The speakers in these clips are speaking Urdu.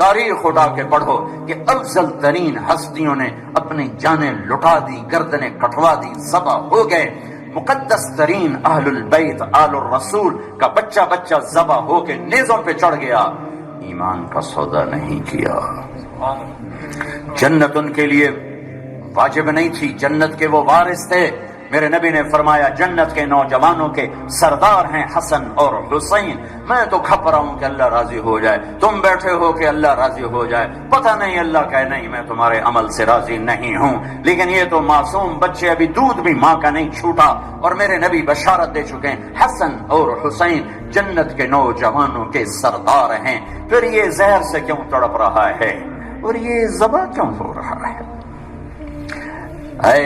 تاریخ اٹھا کے پڑھو کہ افضل ترین ہستیوں نے اپنی جانیں لٹا دی، گردنیں کٹوا دی، ذبح ہو گئے۔ مقدس ترین اہل البیت آل الرسول کا بچہ ذبح ہو کے نیزوں پہ چڑھ گیا، ایمان کا سودا نہیں کیا۔ جنت ان کے لیے واجب نہیں تھی، جنت کے وہ وارث تھے۔ میرے نبی نے فرمایا جنت کے نوجوانوں کے سردار ہیں حسن اور حسین۔ میں تو کھپ رہا ہوں کہ اللہ راضی ہو جائے، تم بیٹھے ہو کہ اللہ راضی ہو جائے، پتہ نہیں اللہ کہے نہیں میں تمہارے عمل سے راضی نہیں ہوں، لیکن یہ تو معصوم بچے ابھی دودھ بھی ماں کا نہیں چھوٹا، اور میرے نبی بشارت دے چکے ہیں حسن اور حسین جنت کے نوجوانوں کے سردار ہیں۔ پھر یہ زہر سے کیوں تڑپ رہا ہے اور یہ ذبح کیوں ہو رہا ہے؟ اے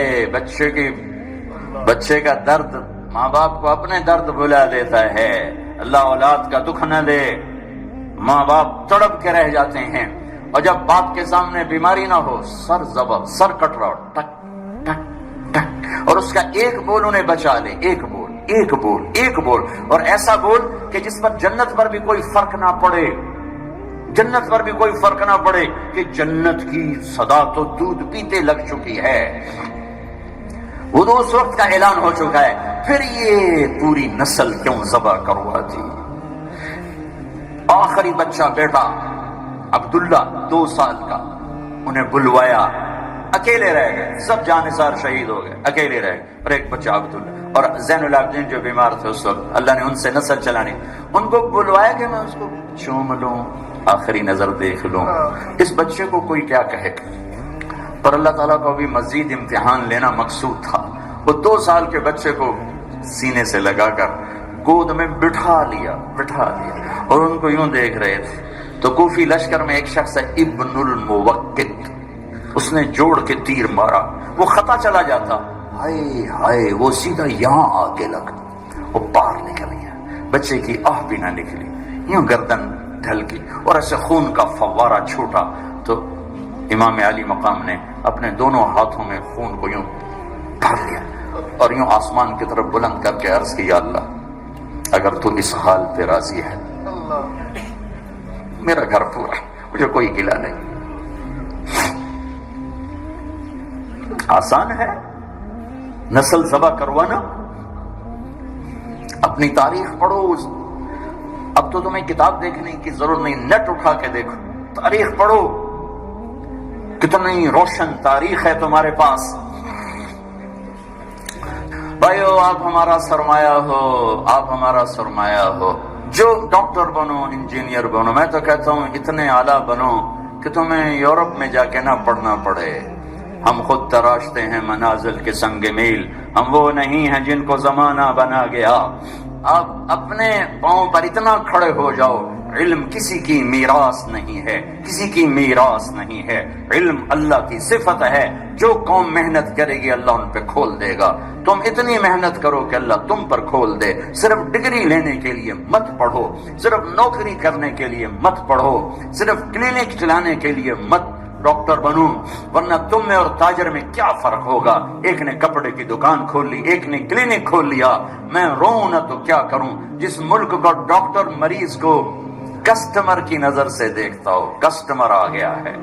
بچے کا درد ماں باپ کو اپنے درد بلا دیتا ہے۔ اللہ اولاد کا دکھ نہ دے، ماں باپ تڑپ کے رہ جاتے ہیں، اور جب باپ کے سامنے بیماری نہ ہو سر کٹ رہا ٹک ٹک ٹک، اور اس کا ایک بول انہیں بچا لے، ایک بول، اور ایسا بول کہ جس پر جنت پر بھی کوئی فرق نہ پڑے، جنت پر بھی کوئی فرق نہ پڑے کہ جنت کی صدا تو دودھ پیتے لگ چکی ہے، وہ تو اس وقت کا اعلان ہو چکا ہے۔ پھر یہ پوری نسل کیوں ذبح کرواتی؟ آخری بچہ بیٹا عبداللہ 2 سال کا، انہیں بلوایا، اکیلے رہ گئے، سب جانثار شہید ہو گئے، اکیلے رہ گئے، اور ایک بچہ عبداللہ اور زین العابدین جو بیمار تھے اس وقت، اللہ نے ان سے نسل چلانی، ان کو بلوایا کہ میں اس کو چوم لوں، آخری نظر دیکھ لوں، اس بچے کو کوئی کیا کہے، پر اللہ تعالیٰ کو بھی مزید امتحان لینا مقصود تھا۔ وہ 2 سال کے بچے کو سینے سے لگا کر گود میں بٹھا لیا اور ان کو یوں دیکھ رہے تھے، تو کوفی لشکر میں ایک شخص ہے ابن الموقت، اس نے جوڑ کے تیر مارا، وہ خطا چلا جاتا، ہائے وہ سیدھا یہاں آ کے لگ، وہ باہر نکل گیا، بچے کی آہ بھی نہ نکلی، یوں گردن ڈھل گئی اور ایسے خون کا فوارہ چھوٹا، تو امام علی مقام نے اپنے دونوں ہاتھوں میں خون کو یوں بھر لیا اور یوں آسمان کی طرف بلند کر کے عرض کیا، اللہ اگر تو اس حال پہ راضی ہے میرا گھر پورا ہے، مجھے کوئی گلہ نہیں۔ آسان ہے نسل ذبح کروانا؟ اپنی تاریخ پڑھو، اب تو تمہیں کتاب دیکھنے کی ضرورت نہیں، نیٹ اٹھا کے دیکھو، تاریخ پڑھو، کتنی روشن تاریخ ہے تمہارے پاس۔ بھائیو آپ ہمارا سرمایہ ہو، جو ڈاکٹر بنو، انجینئر بنو، میں تو کہتا ہوں اتنے اعلیٰ بنو کہ تمہیں یورپ میں جا کے نہ پڑھنا پڑے۔ ہم خود تراشتے ہیں منازل کے سنگ میل، ہم وہ نہیں ہیں جن کو زمانہ بنا گیا۔ آپ اپنے پاؤں پر اتنا کھڑے ہو جاؤ، علم کسی کی میراث نہیں ہے، علم اللہ کی صفت ہے، جو قوم محنت کرے گی اللہ ان پہ کھول دے گا۔ تم اتنی محنت کرو کہ اللہ تم پر کھول دے۔ صرف ڈگری لینے کے لیے مت پڑھو، صرف نوکری کرنے کے لیے مت پڑھو، صرف کلینک چلانے کے لیے مت ڈاکٹر بنو، ورنہ تم میں اور تاجر میں کیا فرق ہوگا؟ ایک نے کپڑے کی دکان کھول لی، ایک نے کلینک کھول لیا۔ میں روؤں نہ تو کیا کروں؟ جس ملک کا ڈاکٹر مریض کو کسٹمر کی نظر سے دیکھتا ہو، کسٹمر آ گیا ہے،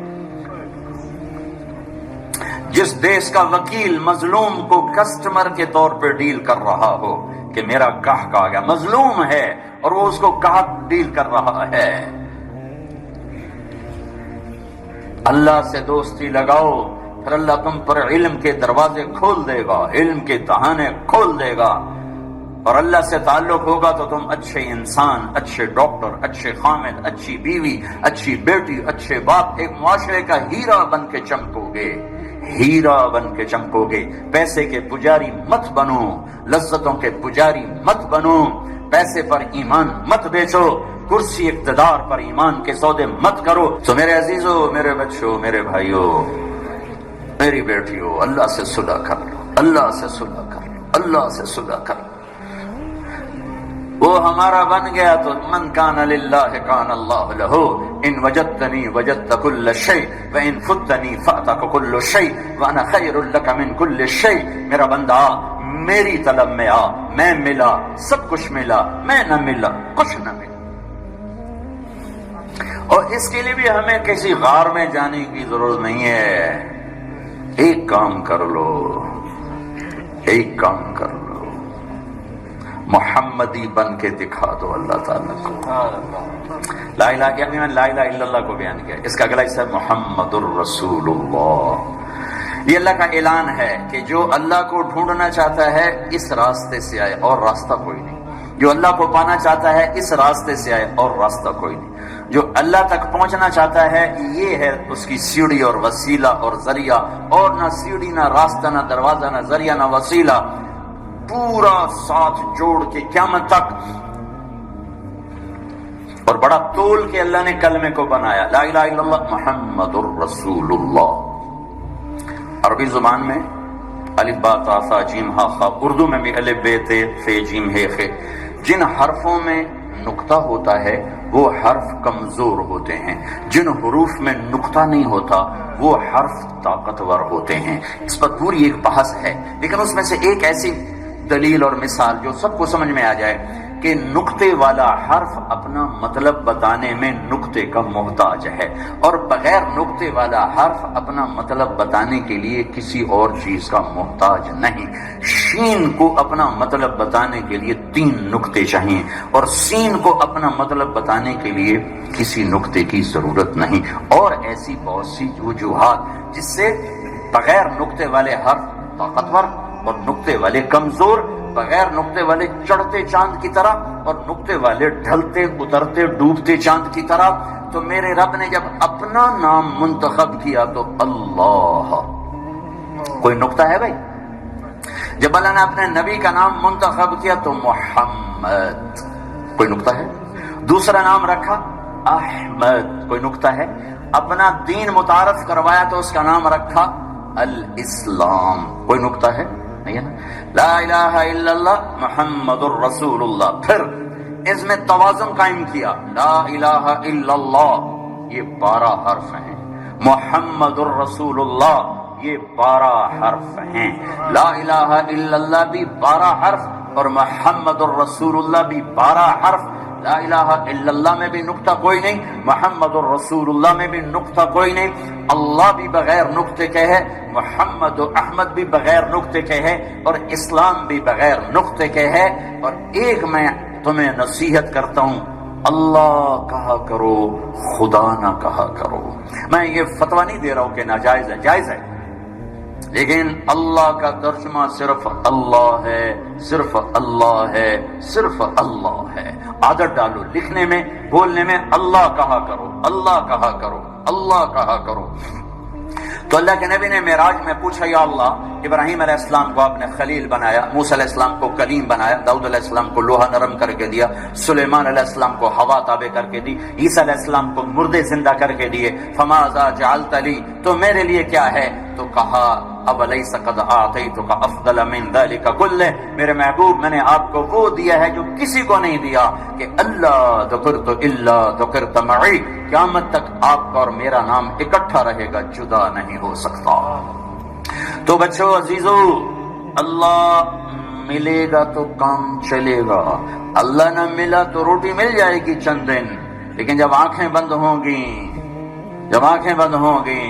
جس دیش کا وکیل مظلوم کو کسٹمر کے طور پہ ڈیل کر رہا ہو کہ میرا گاہک آ گیا، مظلوم ہے اور وہ اس کو گاہک ڈیل کر رہا ہے۔ اللہ سے دوستی لگاؤ، پھر اللہ تم پر علم کے دروازے کھول دے گا، علم کے دہانے کھول دے گا، اور اللہ سے تعلق ہوگا تو تم اچھے انسان، اچھے ڈاکٹر، اچھے خامد، اچھی بیوی، اچھی بیٹی، اچھے باپ، ایک معاشرے کا ہیرا بن کے چمکو گے، ہیرا بن کے چمکو گے۔ پیسے کے پجاری مت بنو، لذتوں کے پجاری مت بنو، پیسے پر ایمان مت بیچو، کرسی اقتدار پر ایمان کے سودے مت کرو۔ تو میرے عزیزو، میرے بچوں، میرے بھائیو، میری بیٹیو، اللہ سے صلح کر لو، اللہ سے صلح کر لو، اللہ سے صلح کر لو۔ وہ ہمارا بن گیا تو من کان للہ کان اللہ لہ، ان وجدتنی وجدت کل شیء وان فتنی فاتک کل شیء وانا خیر لک من کل شیء۔ میرا بندہ میری طلب میں آ، میں ملا، سب کچھ ملا، میں نہ ملا، کچھ نہ ملا۔ اور اس کے لیے بھی ہمیں کسی غار میں جانے کی ضرورت نہیں ہے. ایک کام کر لو، ایک کام کر لو، محمدی بن کے دکھا دو اللہ تعالیٰ کو. لا الہ الا اللہ کو بیان کیا. اس کا اگلا حصہ محمد الرسول اللہ. یہ اللہ کا اعلان ہے کہ جو اللہ کو ڈھونڈنا چاہتا ہے اس راستے سے آئے اور راستہ کوئی نہیں. جو اللہ کو پانا چاہتا ہے اس راستے سے آئے اور راستہ کوئی نہیں. جو اللہ تک پہنچنا چاہتا ہے یہ ہے اس کی سیڑھی اور وسیلہ اور ذریعہ، اور نہ سیڑھی نہ راستہ نہ دروازہ نہ ذریعہ نہ وسیلہ، پورا ساتھ جوڑ کے قیامت تک. اور بڑا تول کے اللہ نے کلمے کو بنایا، لا الہ الا اللہ محمد الرسول اللہ. عربی زبان میں الف با تا ثا جیم ہا خا، اردو میں بھی الف بے تے فے جیم ہے خے. جن حرفوں میں نقطہ ہوتا ہے وہ حرف کمزور ہوتے ہیں، جن حروف میں نقطہ نہیں ہوتا وہ حرف طاقتور ہوتے ہیں. اس پر پوری ایک بحث ہے، لیکن اس میں سے ایک ایسی دلیل اور مثال جو سب کو سمجھ میں آ جائے کہ نقطے والا حرف اپنا مطلب بتانے میں نقطے کا محتاج ہے، اور بغیر نقطے والا حرف اپنا مطلب بتانے کے لیے کسی اور چیز کا محتاج نہیں. شین کو اپنا مطلب بتانے کے لیے 3 نقطے چاہیے، اور سین کو اپنا مطلب بتانے کے لیے کسی نقطے کی ضرورت نہیں. اور ایسی بہت سی وجوہات جس سے بغیر نقطے والے حرف طاقتور اور نقطے والے کمزور، بغیر نقطے والے چڑھتے چاند کی طرح اور نقطے والے ڈھلتے اترتے ڈوبتے چاند کی طرح. تو میرے رب نے جب اپنا نام منتخب کیا تو اللہ، کوئی نقطہ ہے بھائی؟ جب اللہ نے اپنے نبی کا نام منتخب کیا تو محمد، کوئی نقطہ ہے؟ دوسرا نام رکھا احمد، کوئی نقطہ ہے؟ اپنا دین متعارف کروایا تو اس کا نام رکھا الاسلام، کوئی نقطہ ہے؟ نہیں ہے نا. لا الہ الا اللہ محمد الرسول اللہ. پھر اس میں توازن قائم کیا، لا الہ الا اللہ یہ 12 حرف ہیں، محمد الرسول اللہ یہ 12 حرف ہیں. لا الہ الا اللہ بھی 12 حرف اور محمد الرسول اللہ بھی 12 حرف. لا الہ الا اللہ میں بھی نقطہ کوئی نہیں، محمد الرسول اللہ میں بھی نقطہ کوئی نہیں. اللہ بھی بغیر نقطے کے ہے، محمد و احمد بھی بغیر نقطے کے ہے، اور اسلام بھی بغیر نقطے کے ہے. اور ایک میں تمہیں نصیحت کرتا ہوں، اللہ کہا کرو، خدا نہ کہا کرو. میں یہ فتویٰ نہیں دے رہا ہوں کہ ناجائز ہے، جائز ہے، لیکن اللہ کا ترجمہ صرف اللہ ہے، صرف اللہ ہے، صرف اللہ ہے. عادت ڈالو لکھنے میں بولنے میں اللہ کہا کرو، اللہ کہا کرو، اللہ کہا کرو. تو اللہ کے نبی نے معراج میں پوچھا، یا اللہ ابراہیم علیہ السلام کو آپ نے خلیل بنایا، موسیٰ علیہ السلام کو کلیم بنایا، داؤد علیہ السلام کو لوہا نرم کر کے دیا، سلیمان علیہ السلام کو ہوا تابع کر کے دی، عیسیٰ علیہ السلام کو مردے زندہ کر کے دیے. فماذا جعلت لی، تو میرے لیے کیا ہے؟ تو کہا اولیس قد اعطیتک افضل من ذلک کلہ، میرے محبوب میں نے آپ کو وہ دیا ہے جو کسی کو نہیں دیا، کہ اللہ ذکرت الا ذکرت معی، قیامت تک آپ کا اور میرا نام اکٹھا رہے گا، جدا نہیں ہو سکتا. تو بچوں عزیزو، اللہ ملے گا تو کام چلے گا، اللہ نہ ملا تو روٹی مل جائے گی چند دن، لیکن جب آنکھیں بند ہوں گی، جب آنکھیں بند ہوں گی،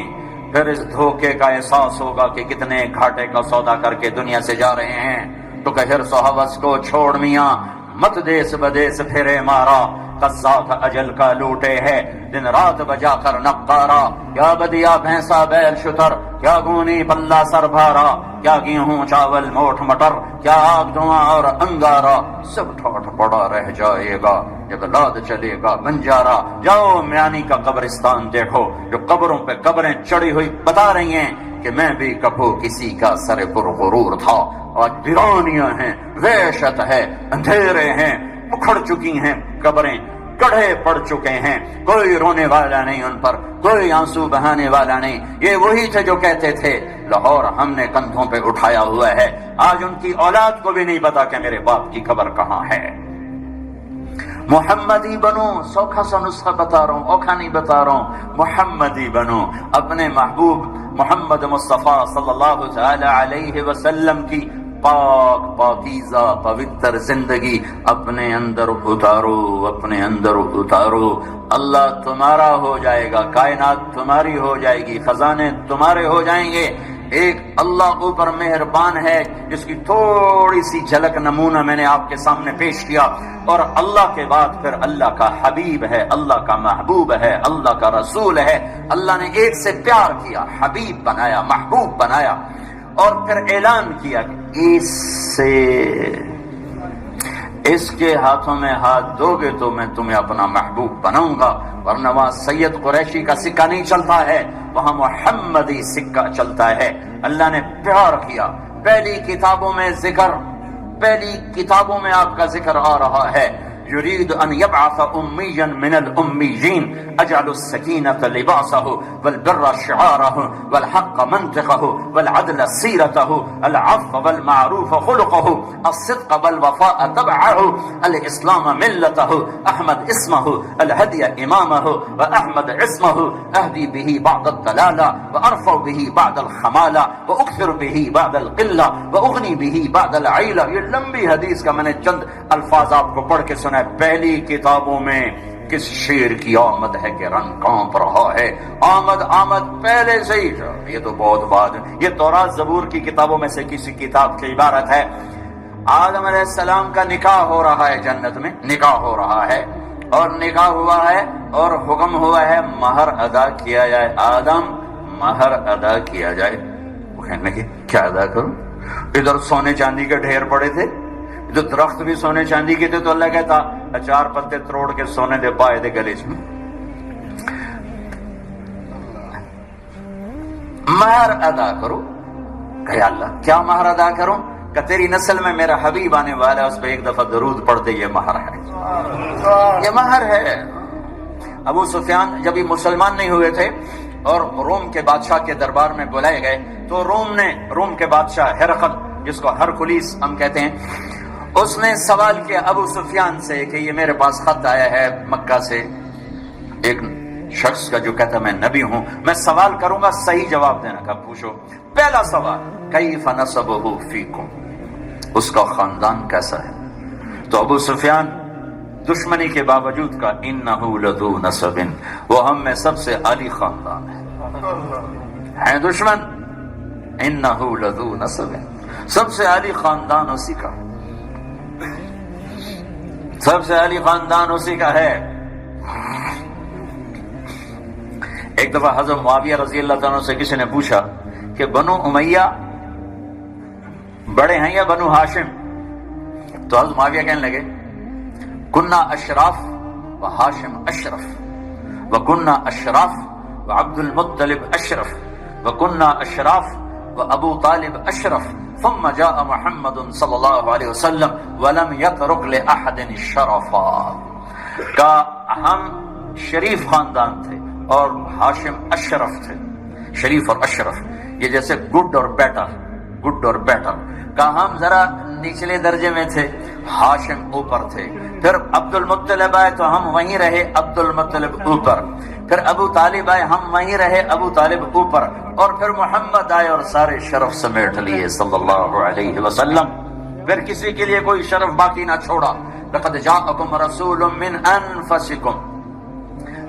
پھر اس دھوکے کا احساس ہوگا کہ کتنے گھاٹے کا سودا کر کے دنیا سے جا رہے ہیں. تو کہ حرص و ہوس کو چھوڑ میاں، مت دیس بدیس پھرے مارا، قصات اجل کا لوٹے ہے دن رات بجا کر نقارا. کیا بدیا بھینسا بیل شتر، کیا گونی پلہ سر بھارا، کیا گیہوں چاول موٹ مٹر، کیا آگ دھواں اور انگارا، سب ٹھوٹ پڑا رہ جائے گا جب لاد چلے گا بنجارا. جاؤ میانی کا قبرستان دیکھو، جو قبروں پہ قبریں چڑی ہوئی بتا رہی ہیں کہ میں بھی کبھو کسی کا سر پر غرور تھا. آج ویرانیاں ہیں، وحشت ہے، اندھیرے ہیں، اکھڑ چکی ہیں قبریں، گڑھے پڑ چکے ہیں، کوئی رونے والا نہیں ان پر، کوئی آنسو بہانے والا نہیں. یہ وہی تھے جو کہتے تھے لاہور ہم نے کندھوں پہ اٹھایا ہوا ہے. آج ان کی اولاد کو بھی نہیں پتا کہ میرے باپ کی قبر کہاں ہے. محمدی بنو، سوکھا سا نسخہ بتا رہا ہوں، اوکھا نہیں بتا رہا ہوں. محمدی بنو، اپنے محبوب محمد مصطفیٰ صلی اللہ تعالی علیہ وسلم کی پاک پاکیزہ پوتر زندگی اپنے اندر اتارو، اپنے اندر اتارو۔ اللہ تمہارا ہو جائے گا، کائنات تمہاری ہو جائے گی، خزانے تمہارے ہو جائیں گے۔ ایک اللہ اوپر مہربان ہے جس کی تھوڑی سی جھلک نمونہ میں نے آپ کے سامنے پیش کیا، اور اللہ کے بعد پھر اللہ کا حبیب ہے، اللہ کا محبوب ہے، اللہ کا رسول ہے۔ اللہ نے ایک سے پیار کیا، حبیب بنایا، محبوب بنایا، اور پھر اعلان کیا کہ اس کے ہاتھوں میں ہاتھ دو گے تو میں تمہیں اپنا محبوب بناؤں گا، ورنہ وہاں سید قریشی کا سکہ نہیں چلتا ہے، وہاں محمدی سکہ چلتا ہے۔ اللہ نے پیار کیا، پہلی کتابوں میں ذکر، پہلی کتابوں میں آپ کا ذکر آ رہا ہے، يريد أن يبعث أميا من الأميين أجعل السكينة لباسه والبر شعاره والحق منطقه والعدل سيرته العفو والمعروف خلقه الصدق والوفاء تبعه الإسلام ملته أحمد اسمه الهدي إمامه وأحمد اسمه أهدي به بعد الضلالة وأرفع به بعد الخمالة وأكثر به بعد القلة وأغني به بعد العيلة۔ یہ لمبی حدیث کا میں نے چند الفاظ آپ کو پڑھ کے سنا۔ پہلی کتابوں میں کس شیر کی آمد ہے کہ رنگ کانپ رہا ہے، آمد آمد پہلے سے ہی، یہ تو بہت بعد، یہ تورات زبور کی کتابوں میں سے کسی کتاب کی عبارت ہے۔ آدم علیہ السلام کا نکاح ہو رہا ہے، جنت میں نکاح ہو رہا ہے، اور نکاح ہوا ہے اور حکم ہوا ہے مہر ادا کیا جائے، آدم مہر ادا کیا جائے۔ وہ کہنے لگے کیا ادا کروں؟ ادھر سونے چاندی کے ڈھیر پڑے تھے، جو درخت بھی سونے چاندی کے تھے، تو اللہ کہتا چار پتے تروڑ کے سونے دے پائے دے گلے میں، مہر ادا کرو۔ کہ اللہ کیا مہر ادا کروں؟ کہ تیری نسل میں میرا حبیب آنے والا ہے، اس پہ ایک دفعہ درود پڑھ دے، یہ مہر ہے، یہ مہر ہے۔ ابو سفیان جب یہ مسلمان نہیں ہوئے تھے اور روم کے بادشاہ کے دربار میں بلائے گئے، تو روم کے بادشاہ ہرقل، جس کو ہرکلیس ہم کہتے ہیں، اس نے سوال کیا ابو سفیان سے کہ یہ میرے پاس خط آیا ہے مکہ سے ایک شخص کا جو کہتا میں نبی ہوں، میں سوال کروں گا، صحیح جواب دینا کا پوچھو۔ پہلا سوال کیف نسبہ فیکم، اس کا خاندان کیسا ہے؟ تو ابو سفیان دشمنی کے باوجود کا انہ لذو نسب، وہ ہم میں سب سے عالی خاندان ہے دشمن، انہ لذو نسب، سب سے عالی خاندان اسی کا، سب سے عالی خاندان اسی کا ہے۔ ایک دفعہ حضرت معاویہ رضی اللہ عنہ سے کسی نے پوچھا کہ بنو امیہ بڑے ہیں یا بنو ہاشم؟ تو حضرت معاویہ کہنے لگے کننا اشراف و ہاشم اشرف و کننا اشراف و عبد المطلب اشرف و کننا اشراف و ابو طالب اشرف ثم جاء محمد صلی اللہ علیہ وسلم ولم يترك لأحد شرفا، کہ ہم شریف خاندان تھے اور ہاشم اشرف تھے، شریف اور اشرف یہ جیسے گڈ اور بیٹر، گڈ اور بیٹر، کہ ہم ذرا نچلے درجے میں تھے، ہاشم اوپر تھے، پھر عبد المطلب آئے تو ہم وہیں رہے، عبد المطلب اوپر، پھر ابو طالب آئے ہم وہیں رہے، ابو طالب اوپر، اور پھر محمد آئے اور سارے شرف سمیٹ لیے صلی اللہ علیہ وسلم، پھر کسی کے لیے کوئی شرف باقی نہ چھوڑا۔ لقد جاءکم رسول من انفسکم،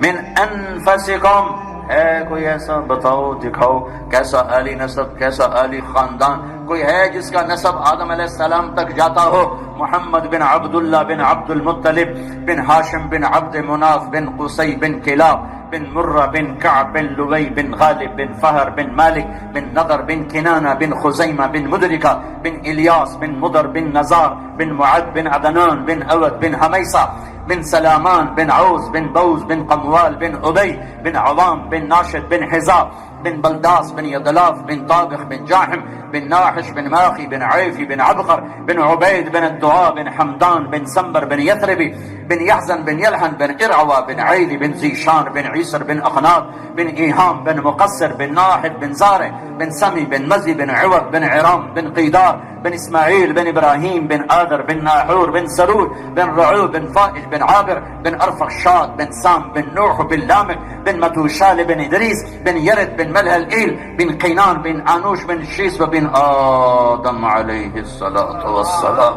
من انفسکم، ہے کوئی ایسا بتاؤ دکھاؤ کیسا عالی نسب، کیسا عالی خاندان، کوئی ہے جس کا نسب آدم علیہ السلام تک جاتا ہو؟ محمد بن عبداللہ بن عبد المطلب بن ہاشم بن عبد مناف بن قصی بن کلاب بن مرہ بن کعب بن لوی بن غالب بن فہر بن مالک بن نضر بن کنانہ بن خزیمہ بن مدرکہ بن الیاس بن مضر بن نزار بن معد بن عدنان بن اود بن حمیسہ بن سلامان بن عوز بن بوز بن قموال بن عبی بن عوام بن ناشد بن حزاب بن بلداس بن يضلاف بن طابخ بن جاحم بن ناحش بن ماخي بن عيفي بن عبقر بن عبيد بن الدعاء بن حمدان بن سنبر بن يثربي بن يحزن بن يلحن بن إرعوى بن عيد بن زيشان بن عيسر بن أخناط بن إيهام بن مقصر بن ناحد بن زارع بن سمي بن مزي بن عوض بن عرام بن قيدار بن اسماعیل بن ابراہیم بن آدر بن ناحور بن سرور بن رعو بن فائج بن عابر بن ارفخشاد بن سام بن نوح بن لامک بن متوشال بن ادریس بن یرد بن ملهلئیل بن قینان بن آنوش بن شیس و بن آدم علیہ الصلاۃ والسلام.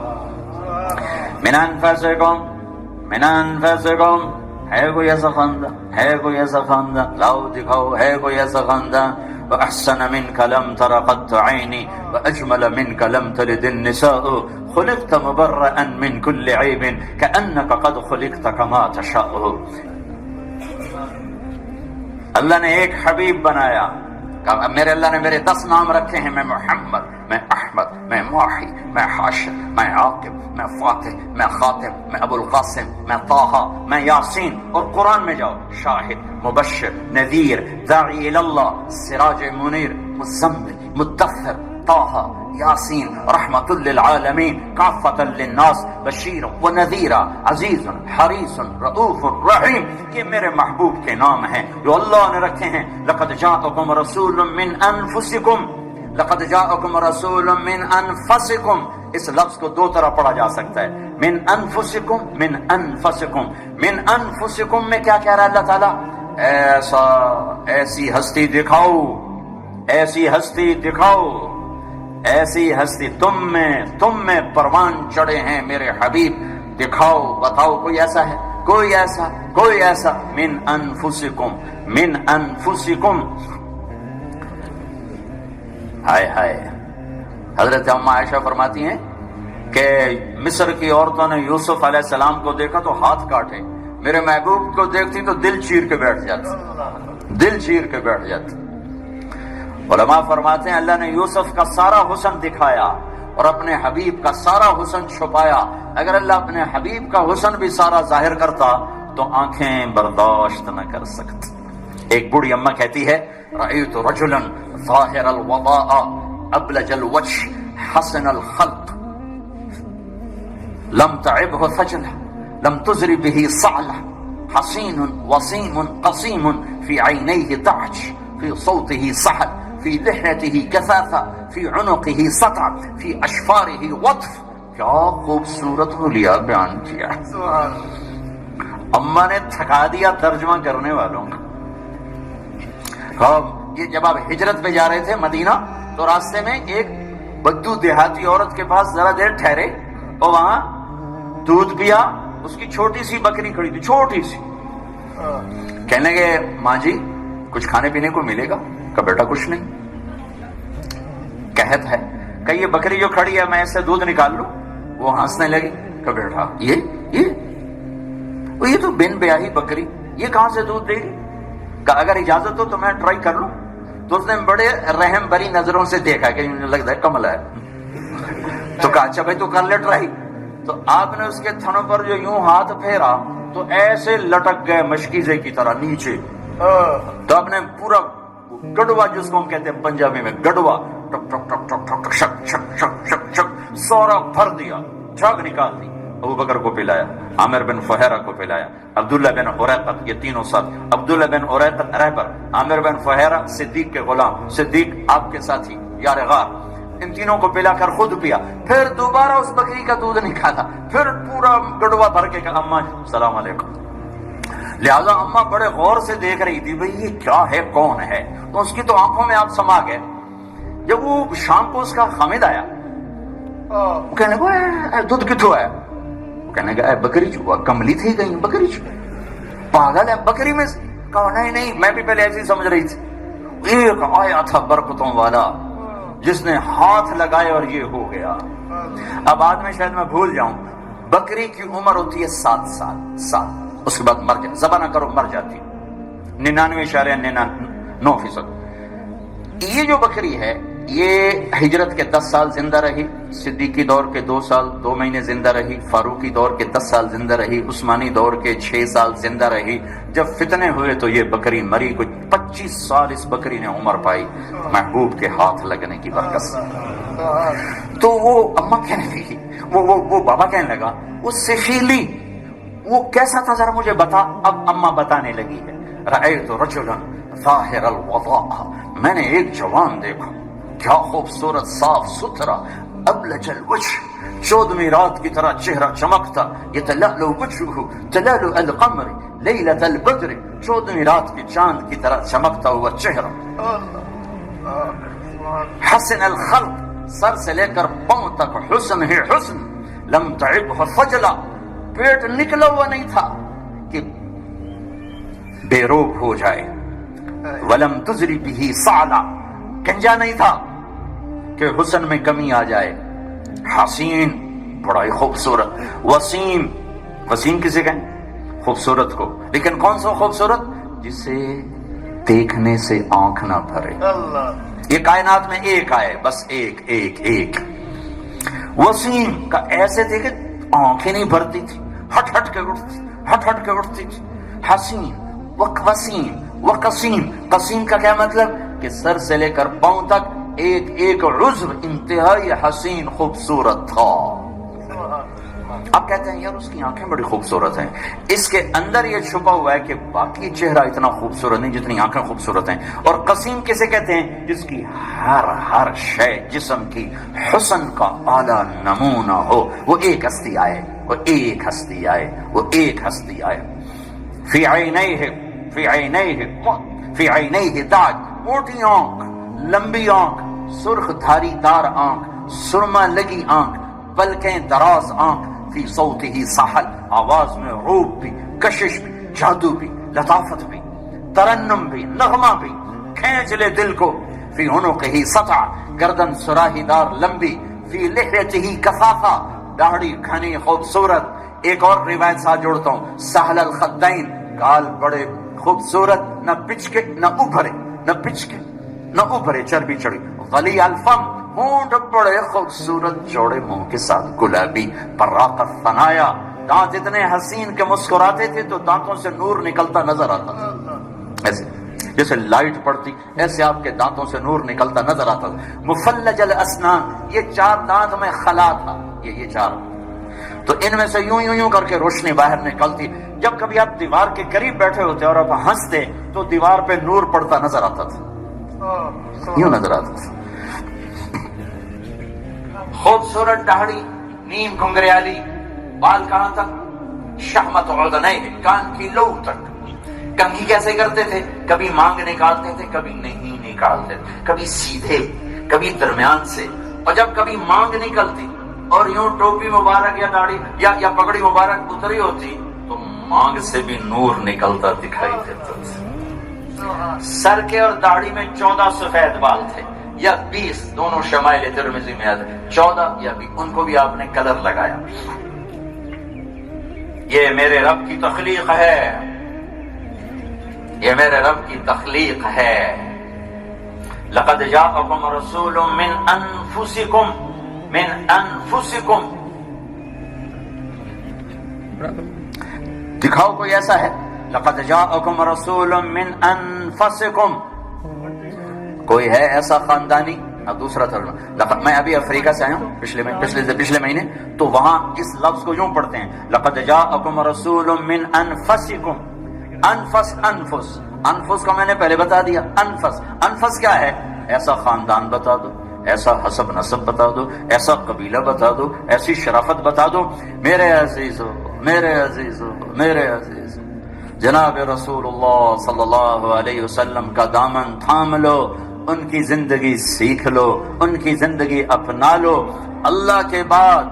من انفسکم ہے کوئی ایسا خاندان، ہے کوئی ایسا خاندان، لاؤ دکھاؤ ہے کوئی ایسا خاندان. وأحسن منك لم تر قط عيني وأجمل منك لم تلد النساء خلقت مبرأ من كل عيب كأنك قد خلقت كما تشاء. اللہ نے ایک حبیب بنایا، میرے اللہ نے میرے 10 نام رکھے ہیں، میں محمد، میں احمد، میں ماحی، میں حاشر، میں عاقب، میں فاتح، میں خاتم، میں ابو القاسم، میں طه، میں یاسین. اور قرآن میں جاؤ، شاہد، مبشر، نذیر، داعی اللہ، سراج منیر، مزمل، مدثر، طه، یاسین، رحمت للعالمین، کافۃ للناس، بشیر و نذیر، عزیز، حریص، رؤوف، رحیم. یہ میرے محبوب کے نام ہیں جو اللہ نے رکھے ہیں. لقد جاءکم رسول من انفسکم، لقد جاءکم رسول من انفسکم. اس لفظ کو 2 طرح پڑھا جا سکتا ہے، من انفسکم، من انفسکم. من انفسکم میں کیا کہہ رہا ہے اللہ تعالیٰ؟ ایسی ہستی دکھاؤ، ایسی ہستی دکھاؤ، ایسی ہستی تم میں پروان چڑھے ہیں میرے حبیب، دکھاؤ، بتاؤ کوئی ایسا ہے، کوئی ایسا. من انفسکم، من انفسکم. ہائے ہائے. حضرت اما عائشہ فرماتی ہیں کہ مصر کی عورتوں نے یوسف علیہ السلام کو دیکھا تو ہاتھ کاٹے، میرے محبوب کو دیکھتی تو دل چیر کے بیٹھ جاتی، دل چیر کے بیٹھ جاتی. علماء فرماتے ہیں اللہ نے یوسف کا سارا حسن دکھایا اور اپنے حبیب کا سارا حسن چھپایا. اگر اللہ اپنے حبیب کا حسن بھی سارا ظاہر کرتا تو آنکھیں برداشت نہ کر سکتی. ایک بوڑھی اماں کہتی ہے رأیت رجلا ظاہر الوضاء ابلج الوجه حسن الخلق لم تعبه ثجلة لم تزر به صعلة حصين وصيم قصيم في عينيه ضعج في صوته سحل في لحيته كثافة في عنقه سطع في أشفاره وطف. کیا خوبصورت حلیہ بیان کیا. اماں نے تھکا دیا ترجمہ کرنے والوں کا. یہ جب آپ ہجرت پہ جا رہے تھے مدینہ تو راستے میں ایک بدو دیہاتی عورت کے پاس ذرا دیر ٹھہرے اور وہاں دودھ پیا. اس کی چھوٹی سی بکری کھڑی تھی، چھوٹی سی. کہنے لگے ماں جی کچھ کھانے پینے کو ملے گا؟ کہ بیٹا کچھ نہیں. قحط ہے، کہ یہ بکری جو کھڑی ہے میں اس سے دودھ نکال لوں؟ وہ ہنسنے لگی کہ بیٹا یہ تو بن بیاہی بکری، یہ کہاں سے دودھ دے گی؟ کہ اگر اجازت ہو تو میں ٹرائی کر لوں. تو اس نے بڑے رحم بری نظروں سے دیکھا کہ مجھے لگتا ہے کمل ہے. تو کہا اچھا بھائی تو کر لے ٹرائی. تو آپ نے اس کے تھنوں پر جو یوں ہاتھ پھیرا تو ایسے لٹک گئے مشکیزے کی طرح نیچے. تو آپ نے پورا گڑوا، جس کو ہم کہتے ہیں پنجابی میں گڑوا، ٹک ٹک ٹک ٹک ٹک شک شک شک شک شک سورا بھر دیا، جھاگ نکال دی. ابو بکر کو پلایا، عامر بن فہیرہ کو پلایا، عبداللہ بن اریقط، یہ تینوں ساتھ. عبداللہ بن اریقط رہبر، عامر بن فہیرہ صدیق کے غلام، صدیق آپ کے ساتھی یار غار. ان تینوں کو پلا کر خود پیا. پھر دوبارہ اس بکری کا دودھ نکالا، پھر پورا گڑوا بھر کے کہا اماں السلام علیکم. لہذا اماں بڑے غور سے دیکھ رہی تھی بھئی یہ کیا ہے، کون ہے. تو اس کی تو آنکھوں میں آپ سما گئے. جب وہ شام کو اس کا خامد آیا وہ کہنے کو دودھ کتوں ہے؟ وہ کہنے کا بکری چوا، کملی تھی کہیں بکری چوا، پاگل ہے بکری میں سے. کہا نہیں میں بھی پہلے ایسی سمجھ رہی تھی. ایک آیا تھا برکتوں والا جس نے ہاتھ لگائے اور یہ ہو گیا. اب بعد میں شاید میں بھول جاؤں، بکری کی عمر ہوتی ہے 7 سال. اس کے بعد مر جائے، ذبح نہ کرو مر جاتی. 99.99%. یہ جو بکری ہے یہ ہجرت کے 10 سال زندہ رہی، صدیقی دور کے 2 سال 2 مہینے زندہ رہی، فاروقی دور کے 10 سال زندہ رہی، عثمانی دور کے 6 سال زندہ رہی. جب فتنے ہوئے تو یہ بکری مری. کچھ 25 سال اس بکری نے عمر پائی محبوب کے ہاتھ لگنے کی برکت سے. تو وہ اماں کہنے لگی، وہ بابا کہنے لگا وہ سفیلی وہ کیسا تھا ذرا مجھے بتا. اب اماں بتانے لگی ہے رأیت رجلا ظاہر الوضاء، میں نے ایک جوان دیکھا، کیا خوبصورت صاف ستھرا ابلج الوجه، 14ویں رات کی طرح چہرہ چمکتا، یتلألؤ وجهه تلألؤ القمر لیلۃ البدر، 14ویں رات کی چاند کی طرح چمکتا ہوا چہرہ. حسن الخلق، سر سے لے کر پاؤں تک حسن ہی حسن. لم تعبه فجلا، پیٹ نکلا ہوا نہیں تھا کہ بے روب ہو جائے. ولم تزری به صعلا، گنجا نہیں تھا کہ حسن میں کمی آ جائے. حسین، بڑا ہی خوبصورت. وسیم، وسیم کسے کہیں؟ خوبصورت کو. لیکن کون سا خوبصورت؟ جسے دیکھنے سے آنکھ نہ بھرے. یہ کائنات میں ایک آئے، بس ایک ایک ایک. وسیم کا ایسے تھے کہ آنکھیں نہیں بھرتی تھی، ہٹ ہٹ کے اٹھتی، ہٹ ہٹ کے اٹھتی تھی. حسین وقسیم وقسیم، قسیم کا کیا مطلب؟ کہ سر سے لے کر پاؤں تک ایک ایک عضو انتہائی حسین خوبصورت تھا. آپ کہتے ہیں یار اس کی آنکھیں بڑی خوبصورت ہیں. اس کے اندر یہ چھپا ہوا ہے کہ باقی چہرہ اتنا خوبصورت نہیں جتنی آنکھیں خوبصورت ہیں. اور قسیم کسے کہتے ہیں؟ جس کی ہر شے جسم کی حسن کا اعلیٰ نمونہ ہو. وہ ایک ہستی آئے، وہ ایک ہستی آئے، وہ ایک ہستی آئے. فی عینیہ، فی عینیہ، فی عینیہ داج، موٹی آنکھ، لمبی آنکھ، سرخ دھاری دار آنکھ، سرما لگی آنکھ، پلکیں دراز آنکھ. فی صوتہ سحل، آواز میں روب بھی، کشش بھی، جادو بھی، لطافت بھی، ترنم بھی، نغمہ بھی، کھینچ لے دل کو. فی عنقہ سطع، گردن سراہی دار لمبی. فی لحیتہ کثافہ، داڑھی گھنی خوبصورت. ایک اور روایت ساتھ جوڑتا ہوں. سہل الخدین، گال بڑے خوبصورت، نہ پچکے نہ ابھرے، نہ پچکے نہ ابھرے، چربی چڑھی. غلی الفم، ہونٹ بڑے خوبصورت چوڑے منہ کے ساتھ گلابی. براق الثنایا، دانت اتنے حسین کے مسکراتے تھے تو دانتوں سے نور نکلتا نظر آتا تھا. ایسے جیسے لائٹ پڑتی ایسے آپ کے دانتوں سے نور نکلتا نظر آتا تھا. مفلج الاسنان، یہ 4 دانت میں خلا تھا، یہ 4 تو ان میں سے یوں یوں یوں کر کے روشنی باہر نکلتی. جب کبھی آپ دیوار کے قریب بیٹھے ہوتے اور آپ ہنستے تو دیوار پہ نور پڑتا نظر آتا تھا، یوں نظر آتا تھا. خوبصورت داڑھی، نیم گھنگریالی، بال کہاں تک؟ شہمت عدنیہ، کان کی لو تک. کنگھی کیسے کرتے تھے؟ کبھی مانگ نکالتے تھے، کبھی نہیں نکالتے تھے، کبھی سیدھے کبھی درمیان سے. اور جب کبھی مانگ نکلتی اور یوں ٹوپی مبارک یا داڑھی یا پگڑی مبارک اتری ہوتی تو مانگ سے بھی نور نکلتا دکھائی دیتا تھا. سر کے اور داڑھی میں 14 سفید بال تھے یا 20، دونوں شمائل ترمذی میں آتے. 14 یا 20، ان کو بھی آپ نے کلر لگایا. یہ میرے رب کی تخلیق ہے، یہ میرے رب کی تخلیق ہے. لقد جاءکم رسول من انفسکم، من انفسکم. دکھاؤ کوئی ایسا ہے. لقد جاءکم رسول من انفسکم، کوئی ہے ایسا خاندانی؟ اب دوسرا ترجمہ. میں ابھی افریقہ سے آیا ہوں پچھلے مہینے، تو وہاں اس لفظ کو یوں پڑھتے ہیں لقد جاءکم رسول من انفسکم. انفس، انفس، انفس کا میں نے پہلے بتا دیا. انفس، انفس کیا ہے؟ ایسا خاندان بتا دو، ایسا حسب نسب بتا دو، ایسا قبیلہ بتا دو، ایسی شرافت بتا دو. میرے عزیزو، میرے عزیزو، میرے عزیزو، جناب رسول اللہ صلی اللہ علیہ وسلم کا دامن تھام لو، ان کی زندگی سیکھ لو، ان کی زندگی اپنا لو. اللہ کے بعد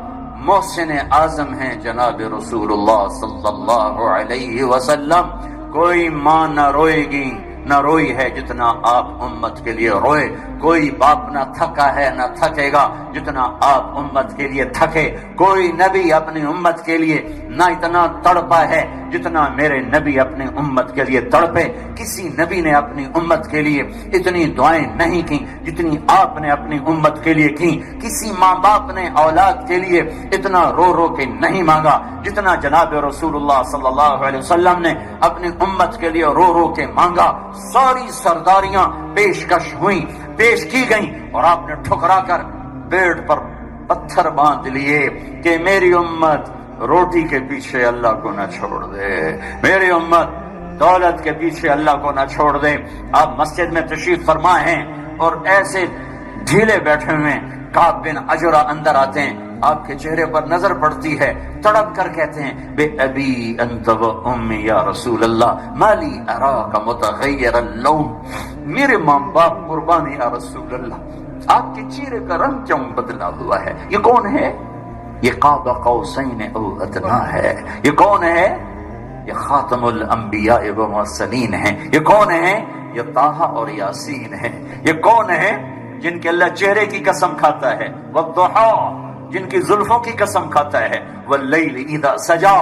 محسن اعظم ہیں جناب رسول اللہ صلی اللہ علیہ وسلم. کوئی ماں نہ روئے گی، نہ روئی ہے جتنا آپ امت کے لیے روئے. کوئی باپ نہ تھکا ہے نہ تھکے گا جتنا آپ امت کے لیے تھکے. کوئی نبی اپنی امت کے لیے نہ اتنا تڑپا ہے جتنا میرے نبی اپنی امت کے لیے تڑپے. کسی نبی نے اپنی امت کے لیے اتنی دعائیں نہیں کی جتنی آپ نے اپنی امت کے لیے کی. کسی ماں باپ نے اولاد کے لیے اتنا رو رو کے نہیں مانگا جتنا جناب رسول اللہ صلی اللہ علیہ وسلم نے اپنی امت کے لیے رو رو کے مانگا. ساری سرداریاں پیشکش ہوئیں، پیش کی گئیں، اور آپ نے ٹھکرا کر پیٹ پر پتھر باندھ لیے کہ میری امت روٹی کے پیچھے اللہ کو نہ چھوڑ دے، میری امت دولت کے پیچھے اللہ کو نہ چھوڑ دے. آپ مسجد میں تشریف فرما ہیں اور ایسے ڈھیلے بیٹھے ہوئے کعب بن عجرہ اندر آتے ہیں، آپ کے چہرے پر نظر پڑتی ہے، تڑپ کر کہتے ہیں بے ابی انت و امی یا رسول اللہ ما لی اراک متغیر اللون، میرے ماں باپ قربان یا رسول اللہ، آپ کے چہرے کا رنگ کیوں بدلا ہوا ہے؟ یہ کون ہے؟ یہ قاب قوسین او ادنا ہے۔ یہ کون ہے؟ یہ خاتم الانبیاء و مرسلین ہیں۔ یہ کون ہے؟ یہ طٰہٰ اور یاسین ہیں۔ یہ کون ہے؟ جن کے اللہ چہرے کی قسم کھاتا ہے، والضحیٰ جن کی زلفوں کی قسم کھاتا ہے، واللیل اذا سجا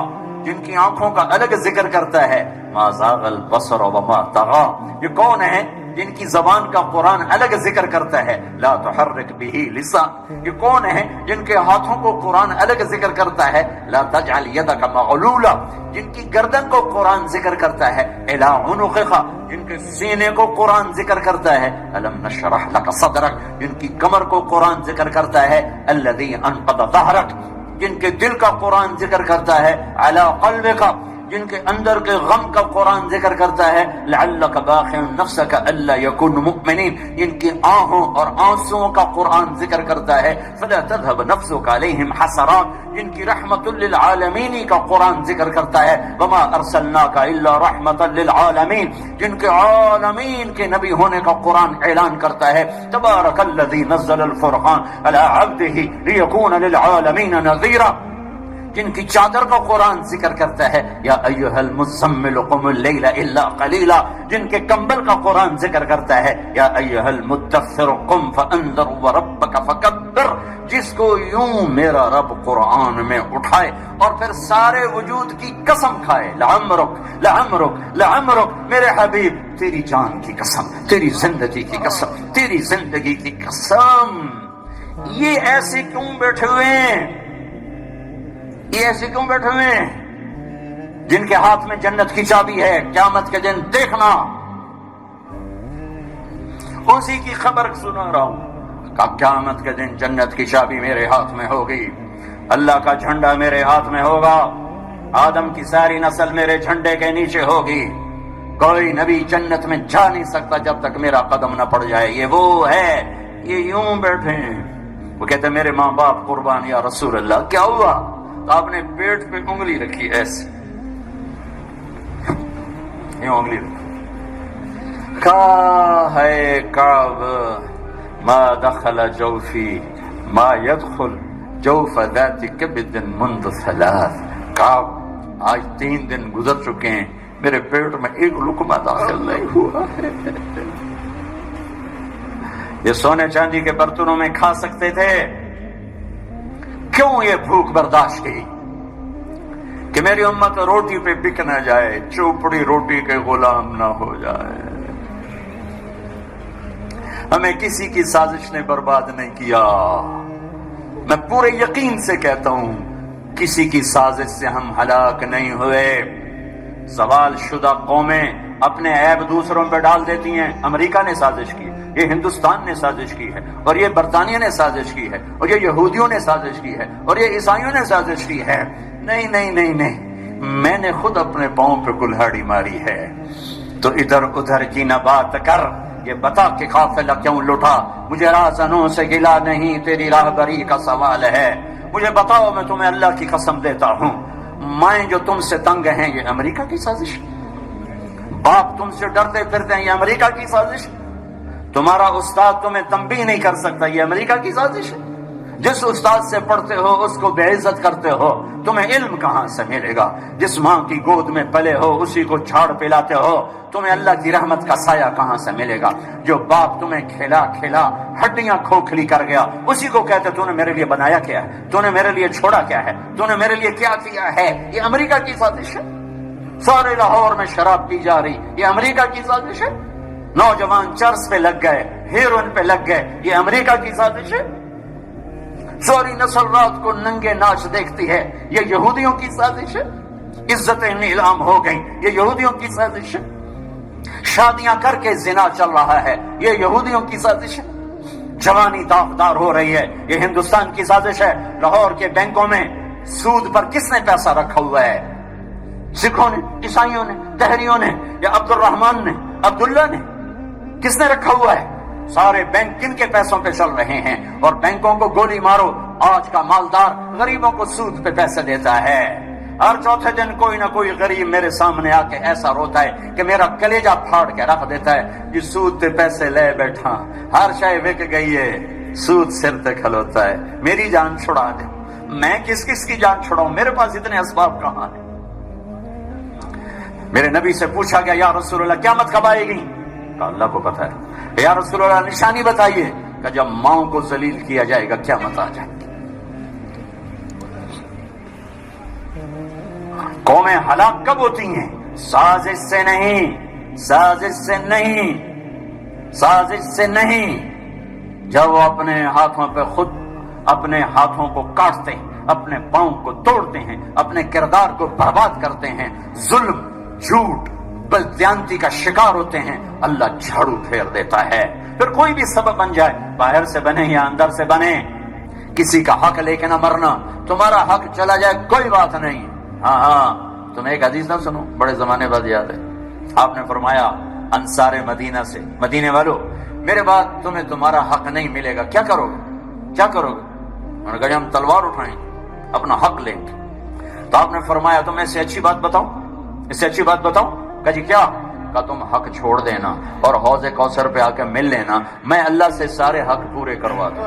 جن کی آنکھوں کا الگ ذکر کرتا ہے، ما زاغ البصر وما طغى یہ کون ہے؟ جن کی زبان کا قرآن الگ ذکر کرتا ہے، لا تحرک بہ لسان یہ کون ہے؟ جن کے ہاتھوں کو قرآن الگ ذکر کرتا ہے، لا تجعل یدک مغلولہ جن کی گردن کو قرآن ذکر کرتا ہے، الی عنقک جن کے سینے کو قرآن ذکر کرتا ہے، الم نشرح لک صدرک جن کی کمر کو قرآن ذکر کرتا ہے، الذی انقض ظہرک جن کے دل کا قرآن ذکر کرتا ہے، علی قلبک جن کے اندر کے غم کا قرآن ذکر کرتا ہے، لعلک باخع نفسک الا یکونوا مؤمنین جن کی آہوں اور آنسوؤں کا قرآن ذکر کرتا ہے، فلا تذهب نفسک علیہم حسرات جن کی رحمت للعالمین کا قرآن ذکر کرتا ہے، وما ارسلناک الا رحمت للعالمین جن کے عالمین کے نبی ہونے کا قرآن اعلان کرتا ہے، تبارک الذی نزل الفرقان علی عبدہ لیکون للعالمین نذیرا جن کی چادر کا قرآن ذکر کرتا ہے، یا ایھا المزمل قم اللیل الا قلیلا جن کے کمبل کا قرآن ذکر کرتا ہے، یا ایھا المدثر قم فانذر وربک فکبر جس کو یوں میرا رب قرآن میں اٹھائے اور پھر سارے وجود کی قسم کھائے، لعمرک لعمرک لعمرک میرے حبیب تیری جان کی قسم، تیری زندگی کی قسم، تیری زندگی کی قسم۔ یہ ایسے کیوں بیٹھے ہوئے ہیں؟ یہ ایسے کیوں بیٹھے ہوئے ہیں جن کے ہاتھ میں جنت کی چابی ہے؟ قیامت کے دن دیکھنا اسی کی خبر سنا رہا ہوں کہ قیامت کے دن جنت کی چابی میرے ہاتھ میں ہوگی، اللہ کا جھنڈا میرے ہاتھ میں ہوگا، آدم کی ساری نسل میرے جھنڈے کے نیچے ہوگی، کوئی نبی جنت میں جا نہیں سکتا جب تک میرا قدم نہ پڑ جائے۔ یہ وہ ہے، یہ یوں بیٹھے ہیں، وہ کہتے ہیں میرے ماں باپ قربان یا رسول اللہ۔ کیا ہوا؟ تو آپ نے پیٹ پہ انگلی رکھی ایسے، یوں انگلی رکھی، کہا ہے کعب ما دخل جوفی ما يدخل جوف ذات کبد منذ ثلاث کعب آج 3 دن گزر چکے ہیں، میرے پیٹ میں ایک لقمہ داخل نہیں ہوا ہے۔ یہ سونے چاندی کے برتنوں میں کھا سکتے تھے، کیوں یہ بھوک برداشت کی کہ میری امت روٹی پہ بک نہ جائے، چوپڑی روٹی کے غلام نہ ہو جائے۔ ہمیں کسی کی سازش نے برباد نہیں کیا، میں پورے یقین سے کہتا ہوں کسی کی سازش سے ہم ہلاک نہیں ہوئے۔ زوال شدہ قومیں اپنے عیب دوسروں پہ ڈال دیتی ہیں، امریکہ نے سازش کی، یہ ہندوستان نے سازش کی ہے، اور یہ برطانیہ نے سازش کی ہے، اور یہ یہودیوں نے سازش کی ہے، اور یہ عیسائیوں نے سازش کی ہے۔ نہیں نہیں نہیں نہیں، میں نے خود اپنے پاؤں پہ کلہاڑی ماری ہے۔ تو ادھر ادھر کی نہ بات کر، یہ بتا کہ قافلہ کیوں لٹا، مجھے راہزنوں سے گلا نہیں، تیری راہبری کا سوال ہے، مجھے بتاؤ، میں تمہیں اللہ کی قسم دیتا ہوں، مائیں جو تم سے تنگ ہیں یہ امریکہ کی سازش، باپ تم سے ڈرتے پھرتے ہیں یہ امریکہ کی سازش، تمہارا استاد تمہیں تنبیہ نہیں کر سکتا یہ امریکہ کی سازش ہے، جس استاد سے پڑھتے ہو اس کو بے عزت کرتے ہو، تمہیں علم کہاں سے ملے گا؟ جس ماں کی گود میں پلے ہو اسی کو جھاڑ پلاتے ہو، تمہیں اللہ کی رحمت کا سایہ کہاں سے ملے گا؟ جو باپ تمہیں کھلا کھلا ہڈیاں کھوکھلی کر گیا اسی کو کہتے تو نے میرے لیے بنایا کیا ہے، تو نے میرے لیے چھوڑا کیا ہے، تو نے میرے لیے کیا کیا ہے؟ یہ امریکہ کی سازش ہے۔ سارے لاہور میں شراب پی جا رہی، یہ امریکہ کی سازش ہے۔ نوجوان چرس پہ لگ گئے، ہیروئن پہ لگ گئے، یہ امریکہ کی سازش ہے۔ ساری نسل رات کو ننگے ناچ دیکھتی ہے، یہ یہودیوں کی سازش ہے۔ عزتیں نیلام ہو گئیں، یہ یہودیوں کی سازش ہے۔ شادیاں کر کے زنا چل رہا ہے، یہ یہودیوں کی سازش ہے۔ جوانی داغدار ہو رہی ہے، یہ ہندوستان کی سازش ہے۔ لاہور کے بینکوں میں سود پر کس نے پیسہ رکھا ہوا ہے؟ سکھوں نے، عیسائیوں نے، دہریوں نے، یا عبد الرحمان نے، عبداللہ نے؟ کس نے رکھا ہوا ہے؟ سارے بینک کن کے پیسوں پہ چل رہے ہیں، اور بینکوں کو گولی مارو، آج کا مالدار غریبوں کو سود پہ پیسے دیتا ہے۔ ہر چوتھے دن کوئی نہ کوئی غریب میرے سامنے آ کے ایسا روتا ہے کہ میرا کلیجہ پھاڑ کے رکھ دیتا ہے، یہ سود پہ پیسے لے بیٹھا، ہر شے بک گئی ہے، سود سر تک کھلوتا ہے، میری جان چھڑا دے۔ میں کس کس کی جان چھڑاؤں، میرے پاس اتنے اسباب کہاں ہیں؟ میرے نبی سے پوچھا گیا یا رسول اللہ قیامت کب آئے گی؟ کہا اللہ کو پتہ ہے۔ یا رسول اللہ نشانی بتائیے، کہ جب ماؤں کو ذلیل کیا جائے گا قیامت آ جائے گی۔ قومیں ہلاک کب ہوتی ہیں؟ سازش سے نہیں، سازش سے نہیں، سازش سے نہیں، جب وہ اپنے ہاتھوں پہ خود اپنے ہاتھوں کو کاٹتے ہیں، اپنے پاؤں کو توڑتے ہیں، اپنے کردار کو برباد کرتے ہیں، ظلم، جھوٹ، بددیانتی کا شکار ہوتے ہیں، اللہ جھاڑو پھیر دیتا ہے۔ پھر کوئی بھی سبب بن جائے، باہر سے بنے یا اندر سے بنے، کسی کا حق لے کے نہ مرنا، تمہارا حق چلا جائے کوئی بات نہیں۔ ہاں تمہیں ایک حدیث نہ سنو، بڑے زمانے بعد یاد ہے، آپ نے فرمایا انصار مدینہ سے، مدینے والوں میرے بعد تمہیں تمہارا حق نہیں ملے گا، کیا کرو گے؟ کیا کرو گے؟ انہوں نے کہا ہم تلوار اٹھائیں اپنا حق لیں گے۔ تو آپ نے فرمایا تم ایسے اچھی بات بتاؤ، اس سے اچھی بات بتاؤ۔ کہا جی کیا؟ کہا تم حق چھوڑ دینا اور حوض کوثر پہ آ کے مل لینا، میں اللہ سے سارے حق پورے کروا دوں۔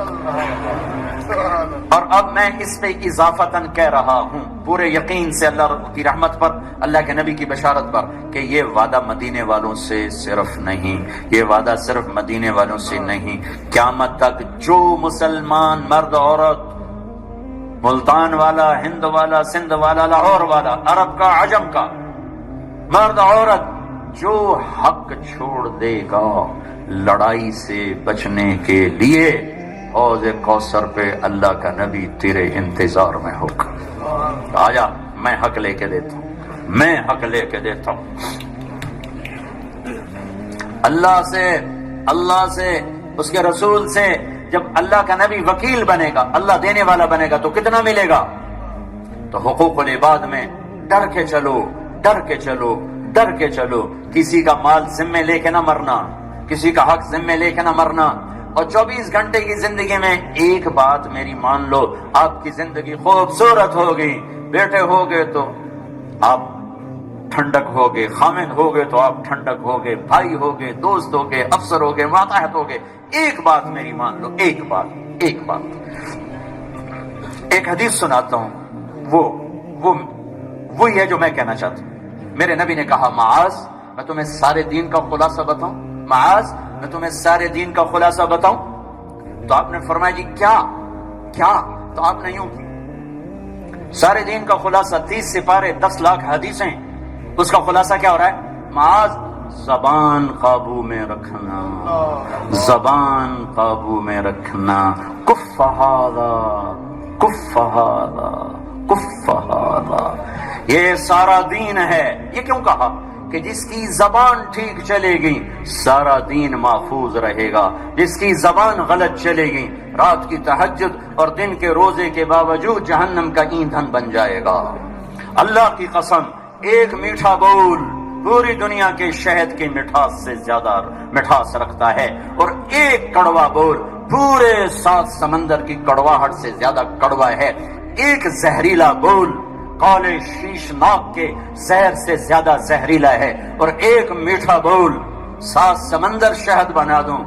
اور اب میں اس پہ اضافتاً کہہ رہا ہوں پورے یقین سے، اللہ کی رحمت پر، اللہ کے نبی کی بشارت پر، کہ یہ وعدہ مدینے والوں سے صرف نہیں، یہ وعدہ صرف مدینے والوں سے نہیں، قیامت تک جو مسلمان مرد عورت، ملتان والا، ہند والا، سندھ والا، لاہور والا، عرب کا، عجم کا، مرد عورت جو حق چھوڑ دے گا لڑائی سے بچنے کے لیے، حوض کوثر پہ اللہ کا نبی تیرے انتظار میں ہوگا۔ آجا میں حق لے کے دیتا ہوں، میں حق لے کے دیتا ہوں۔ اللہ سے اس کے رسول سے جب اللہ کا نبی وکیل بنے گا، اللہ دینے والا بنے گا، تو کتنا ملے گا؟ تو حقوق العباد میں ڈر کے چلو، ڈر کے چلو، ڈر کے چلو، کسی کا مال ذمے لے کے نہ مرنا، کسی کا حق ذمے لے کے نہ مرنا۔ اور 24 گھنٹے کی زندگی میں ایک بات میری مان لو، آپ کی زندگی خوبصورت ہوگی، بیٹے ہوگے تو آپ ٹھنڈک ہوگے، خامد ہوگے تو آپ ٹھنڈک ہوگے، بھائی ہوگے، دوست ہوگے، افسر ہوگے، ماتحت ہوگے۔ ایک بات میری مان لو، ایک بات، ایک بات، ایک حدیث سناتا ہوں، وہی ہے جو میں کہنا چاہتا ہوں۔ میرے نبی نے کہا معاذ میں تمہیں سارے دین کا خلاصہ بتاؤں، معاذ میں تمہیں سارے دین کا خلاصہ بتاؤں؟ تو آپ نے فرمایا جی کیا؟ تو آپ نے یوں کی سارے دین کا خلاصہ 30 سپارے 10 لاکھ حدیثیں، اس کا خلاصہ کیا ہو رہا ہے؟ معاذ زبان قابو میں رکھنا، زبان قابو میں رکھنا، کف ہذا کف ہذا کف ہذا، یہ سارا دین ہے۔ یہ کیوں کہا؟ کہ جس کی زبان ٹھیک چلے گی سارا دین محفوظ رہے گا، جس کی زبان غلط چلے گی رات کی تہجد اور دن کے روزے کے باوجود جہنم کا ایندھن بن جائے گا۔ اللہ کی قسم، ایک میٹھا بول پوری دنیا کے شہد کی مٹھاس سے زیادہ مٹھاس رکھتا ہے، اور ایک کڑوا بول پورے 7 سمندر کی کڑواہٹ سے زیادہ کڑوا ہے۔ ایک زہریلا بول کالے شیشناک کے زہر سے زیادہ زہریلا ہے، اور ایک میٹھا بول 7 سمندر شہد بنا دوں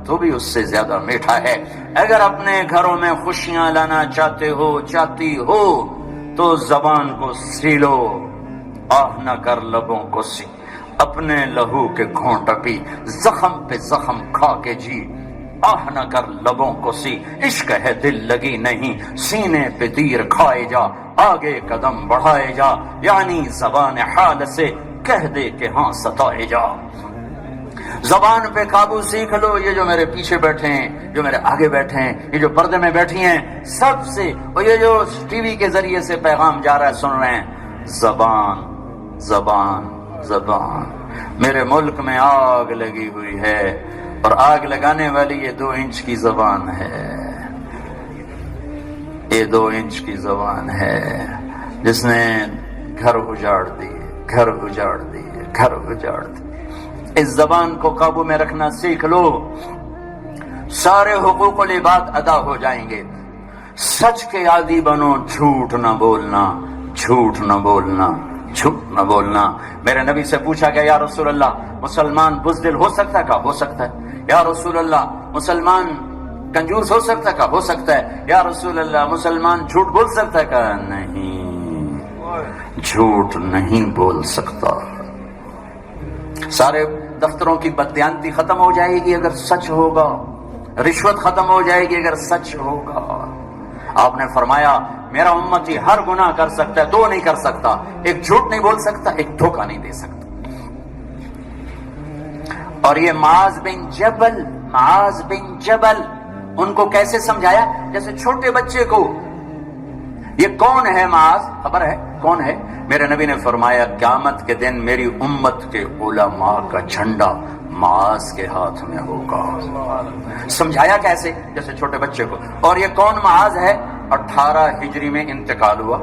تو بھی اس سے زیادہ میٹھا ہے۔ اگر اپنے گھروں میں خوشیاں لانا چاہتے ہو، چاہتی ہو، تو زبان کو سیلو، آہ نہ کر لبوں کو سی، اپنے لہو کے گھونٹ پی، زخم پہ زخم کھا کے جی، آہ نہ کر لبوں کو سی، عشق ہے دل لگی نہیں، سینے پہ تیر کھائے جا، آگے قدم بڑھائے جا، یعنی زبان حال سے کہہ دے کہ ہاں ستائے جا۔ زبان پہ قابو سیکھ لو۔ یہ جو میرے پیچھے بیٹھے ہیں، جو میرے آگے بیٹھے ہیں، یہ جو پردے میں بیٹھی ہیں، سب سے، اور یہ جو ٹی وی کے ذریعے سے پیغام جا رہا ہے سن رہے ہیں، زبان زبان زبان۔ میرے ملک میں آگ لگی ہوئی ہے، اور آگ لگانے والی یہ 2 انچ کی زبان ہے، یہ 2 انچ کی زبان ہے جس نے گھر اجاڑ دیے، گھر اجاڑ دیے، گھر اجاڑ دیے۔ اس زبان کو قابو میں رکھنا سیکھ لو۔ سارے حقوق العباد ادا ہو جائیں گے. سچ کے عادی بنو, جھوٹ نہ بولنا, جھوٹ نہ بولنا, جھوٹ نہ بولنا. میرے نبی سے پوچھا گیا یا رسول اللہ مسلمان بزدل ہو سکتا ہے؟ کہا ہو سکتا ہے. یا رسول اللہ مسلمان کنجوس ہو سکتا ہے؟ کہا ہو سکتا ہے. یا رسول اللہ مسلمان جھوٹ بول سکتا ہے؟ کہا نہیں, جھوٹ نہیں بول سکتا. سارے دفتروں کی بددیانتی ختم ہو جائے گی اگر سچ ہوگا, رشوت ختم ہو جائے گی اگر سچ ہوگا. آپ نے فرمایا میرا امتی ہر گناہ کر سکتا ہے, دو نہیں کر سکتا, ایک جھوٹ نہیں بول سکتا, ایک دھوکہ نہیں دے سکتا. اور یہ معاذ بن جبل ان کو کیسے سمجھایا؟ جیسے چھوٹے بچے کو. یہ کون ہے معاذ؟ خبر ہے کون ہے؟ میرے نبی نے فرمایا قیامت کے دن میری امت کے علماء کا جھنڈا معاذ کے ہاتھ میں ہوگا. سمجھایا کیسے؟ جیسے چھوٹے بچے کو. اور یہ کون معاذ ہے؟ 18 ہجری میں انتقال ہوا,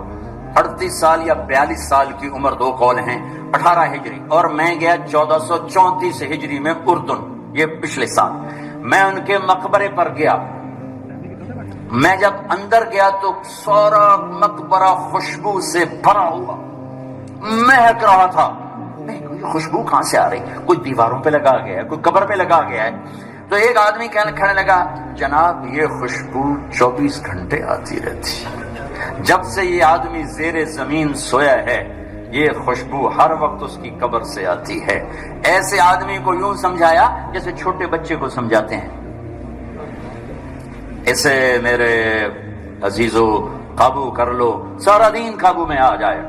38 سال یا 42 سال کی عمر, دو قول ہیں. 18 ہجری اور میں گیا 1434 ہجری میں اردن, یہ پچھلے سال. میں ان کے مقبرے پر گیا. میں جب اندر گیا تو سارا مقبرہ خوشبو سے بھرا ہوا, مہک رہا تھا. یہ خوشبو کہاں سے آ رہی؟ کوئی دیواروں پہ لگا گیا ہے, کوئی قبر پہ لگا گیا ہے. تو ایک آدمی کہنے لگا جناب یہ خوشبو 24 گھنٹے آتی رہتی, جب سے یہ آدمی زیر زمین سویا ہے یہ خوشبو ہر وقت اس کی قبر سے آتی ہے. ایسے آدمی کو یوں سمجھایا جیسے چھوٹے بچے کو سمجھاتے ہیں. اسے میرے عزیزو قابو کر لو, سارا دین قابو میں آ جائے.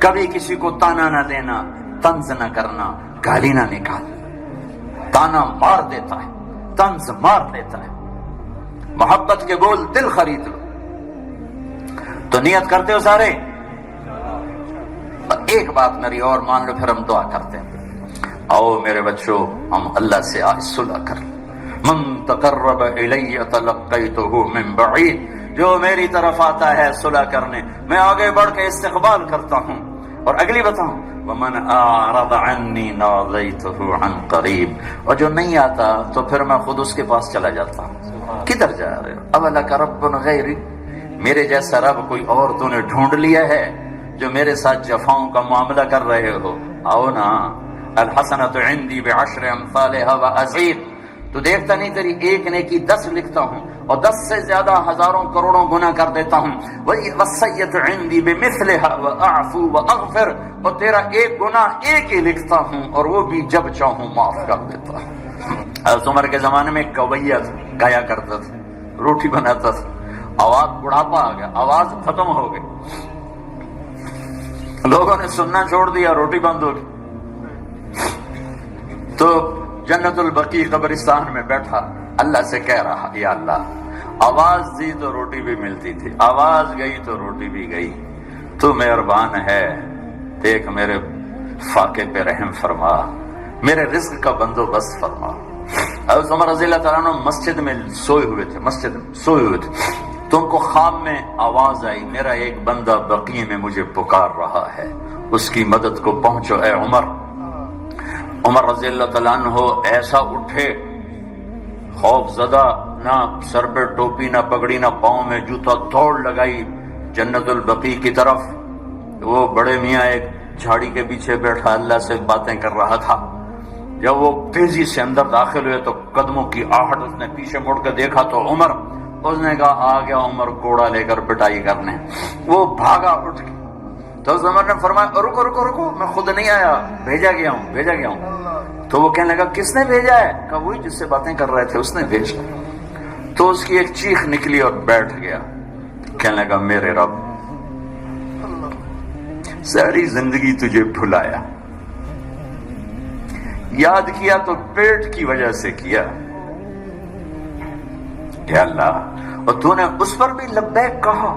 کبھی کسی کو تانا نہ دینا, طنز نہ کرنا, گالی نہ نکال. تانا مار دیتا ہے, طنز مار دیتا ہے. محبت کے بول دل خرید لو. تو نیت کرتے ہو سارے؟ ایک بات میری اور مان لو, پھر ہم دعا کرتے ہیں. آؤ میرے بچوں ہم اللہ سے آج صلح کر. من تقرب الی تلقیتہ من بعید, جو میری طرف آتا ہے صلح کرنے میں آگے بڑھ کے استقبال کرتا ہوں. اور اگلی بتاؤں ومن اعرض عنی نادیتہ عن قریب, اور جو نہیں آتا تو پھر میں خود اس کے پاس چلا جاتا ہوں. کدھر جا رہے ہو؟ اولک رب غیری, میرے جیسا رب کوئی اور تو نے ڈھونڈ لیا ہے جو میرے ساتھ جفاؤں کا معاملہ کر رہے ہو؟ آؤ نا. الحسنۃ عندی بعشر امثالها وازید, تو دیکھتا نہیں تیری ایک نیکی 10 لکھتا ہوں اور 10 سے زیادہ ہزاروں کروڑوں گناہ کر دیتا ہوں. والسیئۃ عندی بمثلها واعفو واغفر, اور تیرا ایک گناہ ایک ہی لکھتا ہوں اور وہ بھی جب چاہوں معاف کر دیتا ہوں. حضرت عمر کے زمانے میں کویہ گایا کرتا تھا, روٹی بناتا تھا. آواز بڑھاپا آ گیا, آواز ختم ہو گئی, لوگوں نے سننا چھوڑ دیا, روٹی بند ہو گئی. تو جنت البقیع قبرستان میں بیٹھا اللہ سے کہہ رہا یا اللہ آواز دی تو روٹی بھی ملتی تھی, آواز گئی تو روٹی بھی گئی. تو مہربان ہے, دیکھ میرے فاقے پہ رحم فرما, میرے رزق کا بندوبست فرما. حضرت عمر رضی اللہ تعالیٰ عنہ مسجد میں سوئے ہوئے تھے. تو ان کو خواب میں آواز آئی میرا ایک بندہ بقیع میں مجھے پکار رہا ہے, اس کی مدد کو پہنچو اے عمر. عمر رضی اللہ تعالیٰ عنہ ایسا اٹھے, خوف زدہ, نہ سر پہ ٹوپی نہ پگڑی نہ پاؤں میں جوتا, دوڑ لگائی جنت البقیع کی طرف. وہ بڑے میاں ایک جھاڑی کے پیچھے بیٹھا اللہ سے باتیں کر رہا تھا. جب وہ تیزی سے اندر داخل ہوئے تو قدموں کی آہٹ, اس نے پیچھے مڑ کے دیکھا تو عمر, اس نے کہا آ گیا عمر کوڑا لے کر پٹائی کرنے. وہ بھاگا اٹھ کے, تو اس عمر نے فرمایا رکو رکو رکو, میں خود نہیں آیا, بھیجا گیا ہوں. تو وہ کہنے لگا کس نے بھیجا ہے؟ کہا وہی جس سے باتیں کر رہے تھے اس نے بھیجا. تو اس کی ایک چیخ نکلی اور بیٹھ گیا. کہنے لگا میرے رب ساری زندگی تجھے بھلایا, یاد کیا تو پیٹ کی وجہ سے کیا اے اللہ, اور تو نے اس پر بھی لبیک کہا,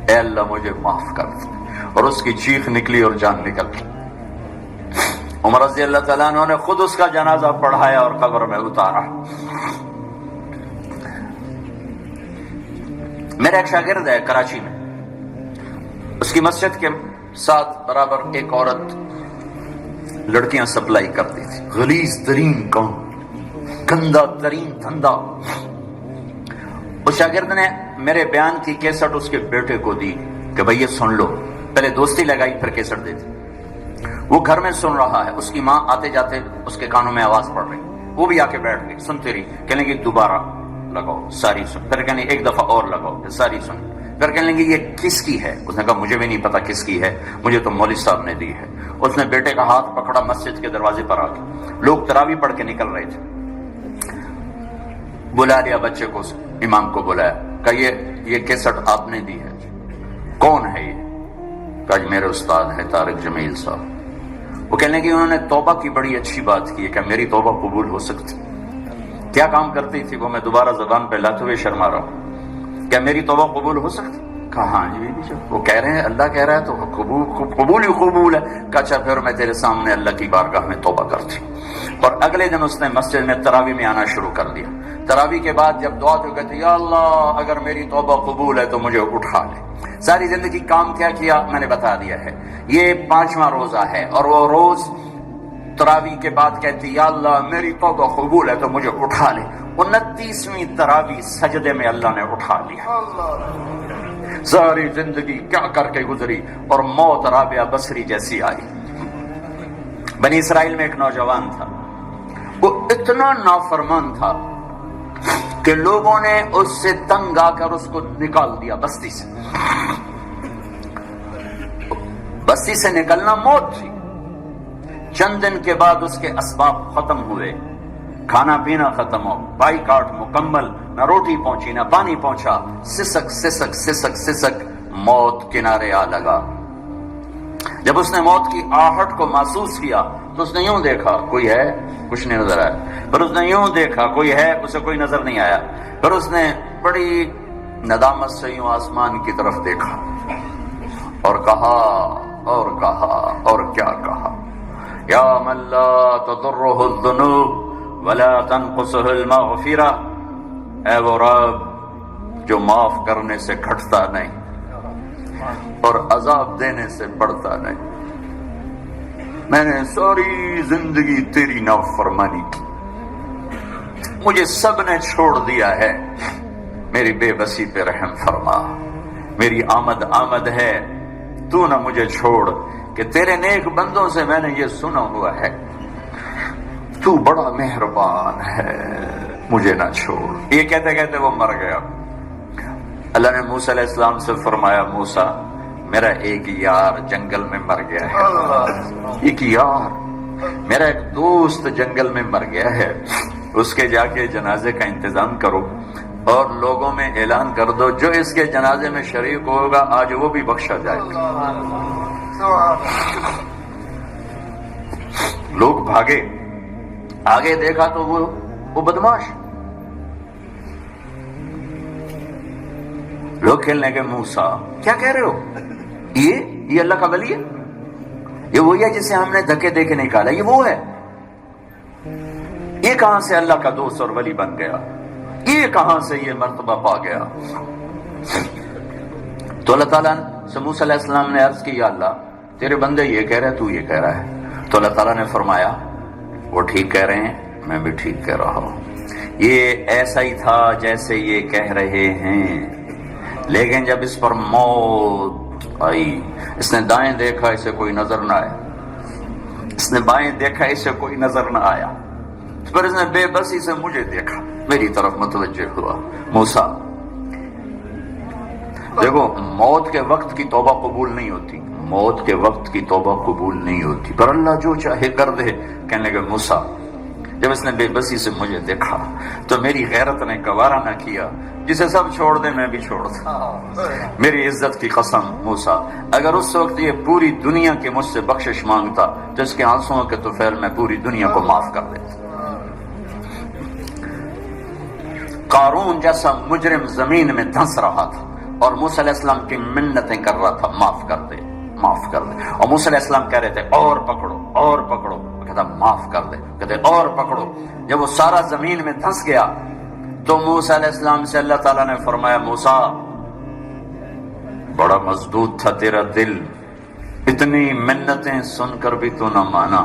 اے اللہ مجھے معاف کر دے. اور اس کی چیخ نکلی اور جان نکل گئی. عمر رضی اللہ تعالیٰ عنہ نے خود اس کا جنازہ پڑھایا اور قبر میں اتارا. میرا ایک شاگرد ہے کراچی میں, اس کی مسجد کے ساتھ برابر ایک عورت لڑکیاں سپلائی کرتی تھی, غلیظ ترین قوم. گندا ترین دھندا. اس شاگرد نے میرے بیان کی کیسٹ اس کے بیٹے کو دی کہ بھئی یہ سن لو. پہلے دوستی لگائی پھر کیسٹ دی تھی. وہ گھر میں سن رہا ہے, اس کی ماں آتے جاتے اس کے کانوں میں آواز پڑ رہی, وہ بھی آ کے بیٹھ گئی, سنتی رہی. کہنے لگی دوبارہ لگاؤ, ساری سن. پھر کہنے ایک دفعہ اور لگاؤ, پھر ساری سن. پھر کہنے لگی یہ کس کی ہے؟ اس نے کہا مجھے بھی نہیں پتا کس کی ہے, مجھے تو مولوی صاحب نے دی ہے. اس نے بیٹے کا ہاتھ پکڑا, مسجد کے دروازے پر آ کے, لوگ تراویح پڑھ کے نکل رہے تھے, بلا لیا بچے کو, امام کو بلایا, کہا یہ کیسٹ آپ نے دی ہے, کون ہے یہ؟ کہا جی میرے استاد ہے طارق جمیل صاحب. وہ کہنے کہ انہوں نے توبہ کی بڑی اچھی بات کی ہے, کہ میری توبہ قبول ہو سکتی. کیا کام کرتی تھی وہ, میں دوبارہ زبان پہ لاتے ہوئے شرما رہا ہوں, کیا میری توبہ قبول ہو سکتی؟ کہا ہاں جی. وہ کہہ رہے ہیں اللہ کہہ رہا ہے تو قبول ہی قبول ہے. کہا اچھا پھر میں تیرے سامنے اللہ کی بارگاہ میں توبہ کرتی. اور اگلے دن اس نے مسجد میں تراویح میں آنا شروع کر دیا. تراویح کے بعد جب دعا تو کہتے یا اللہ اگر میری توبہ قبول ہے تو مجھے اٹھا لے. ساری زندگی کام کیا میں نے بتا دیا ہے. یہ 5واں روزہ ہے اور وہ روز تراویح کے بعد کہتی یا اللہ میری توبہ قبول ہے تو مجھے اٹھا لے. 29ویں تراویح سجدے میں اللہ نے اٹھا لیا. ساری زندگی کیا کر کے گزری اور موت رابعہ بصری جیسی آئی. بنی اسرائیل میں ایک نوجوان تھا, وہ اتنا نافرمان تھا کہ لوگوں نے اس سے تنگ آ کر اس کو نکال دیا بستی سے. بستی سے نکلنا موت تھی. چند دن کے بعد اس کے اسباب ختم ہوئے, کھانا پینا ختم ہو, بائی کاٹ مکمل, نہ روٹی پہنچی نہ پانی پہنچا, سسک سسک سسک سسک موت کنارے آ لگا. جب اس نے موت کی آہٹ کو محسوس کیا تو اس نے یوں دیکھا کوئی ہے, کچھ نہیں نظر آیا. پھر اس نے یوں دیکھا کوئی ہے, اسے کوئی نظر نہیں آیا. پھر اس نے بڑی ندامت سے یوں آسمان کی طرف دیکھا اور کہا اور کیا کہا, یا من لا تضرہ الذنوب ولا تنقصہ المغفرہ, اے وہ رب جو معاف کرنے سے گھٹتا نہیں اور عذاب دینے سے بڑھتا نہیں. میں نے ساری زندگی تیری نافرمانی کی, مجھے سب نے چھوڑ دیا ہے, میری بے بسی پہ رحم فرما. میری آمد ہے, تو نہ مجھے چھوڑ, کہ تیرے نیک بندوں سے میں نے یہ سنا ہوا ہے تو بڑا مہربان ہے, مجھے نہ چھوڑ. یہ کہتے کہتے وہ مر گیا. اللہ نے موسیٰ علیہ السلام سے فرمایا موسیٰ میرا ایک یار جنگل میں مر گیا ہے, ایک یار میرا ایک دوست جنگل میں مر گیا ہے, اس کے جا کے جنازے کا انتظام کرو اور لوگوں میں اعلان کر دو جو اس کے جنازے میں شریک ہوگا آج وہ بھی بخشا جائے گا. لوگ بھاگے, آگے دیکھا تو وہ بدماش. لوگ کھیلنے کے موسیٰ کیا کہہ رہے ہو, یہ اللہ کا ولی ہے, یہ وہی ہے جسے ہم نے دھکے دے کے نکالا, یہ وہ ہے. یہ کہاں سے اللہ کا دوست اور ولی بن گیا, یہ کہاں سے یہ مرتبہ پا گیا. تو اللہ تعالیٰ سے موسیٰ علیہ السلام نے عرض کی یا اللہ تیرے بندے یہ کہہ رہے تو یہ کہہ رہا ہے. تو اللہ تعالیٰ نے فرمایا وہ ٹھیک کہہ رہے ہیں, میں بھی ٹھیک کہہ رہا ہوں. یہ ایسا ہی تھا جیسے یہ کہہ رہے ہیں, لیکن جب اس پر موت آئی, اس نے دائیں دیکھا اسے کوئی نظر نہ آیا, اس نے بائیں دیکھا اسے کوئی نظر نہ آیا, پھر اس نے بے بسی سے مجھے دیکھا, میری طرف متوجہ ہوا. موسیٰ دیکھو موت کے وقت کی توبہ قبول نہیں ہوتی, موت کے وقت کی توبہ قبول نہیں ہوتی, پر اللہ جو چاہے کر دے. کہنے لگے موسیٰ جب اس نے بے بسی سے مجھے دیکھا تو میری غیرت نے گوارا نہ کیا, جسے سب چھوڑ دے میں بھی چھوڑ دوں. میری عزت کی قسم موسیٰ اگر اس وقت یہ پوری دنیا کی مجھ سے بخشش مانگتا تو اس کے آنسوؤں کے طفیل میں پوری دنیا کو معاف کر دیتا. قارون جیسا مجرم زمین میں دھنس رہا تھا اور موسیٰ علیہ السلام کی منتیں کر رہا تھا, معاف کر دے معاف کر دے. اور موسیٰ علیہ السلام کہہ رہے تھے اور پکڑو اور پکڑو, کہتا معاف کر دے, کہتے اور پکڑو. جب وہ سارا زمین میں دھنس گیا تو موسیٰ علیہ السلام سے اللہ تعالیٰ نے فرمایا موسیٰ بڑا مضبوط تھا تیرا دل, اتنی منتیں سن کر بھی تو نہ مانا,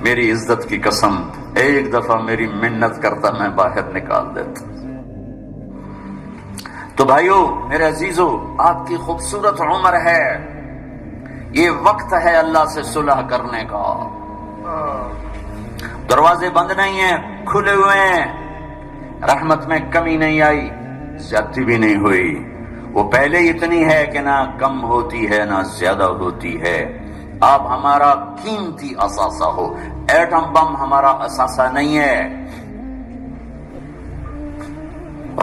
میری عزت کی قسم ایک دفعہ میری منت کرتا میں باہر نکال دیتا. تو بھائیو میرے عزیزو، آپ کی خوبصورت عمر ہے، یہ وقت ہے اللہ سے صلح کرنے کا. دروازے بند نہیں ہیں، کھلے ہوئے ہیں. رحمت میں کمی نہیں آئی، زیادتی بھی نہیں ہوئی. وہ پہلے اتنی ہے کہ نہ کم ہوتی ہے نہ زیادہ ہوتی ہے. آپ ہمارا قیمتی اثاثہ ہو. ایٹم بم ہمارا اثاثہ نہیں ہے،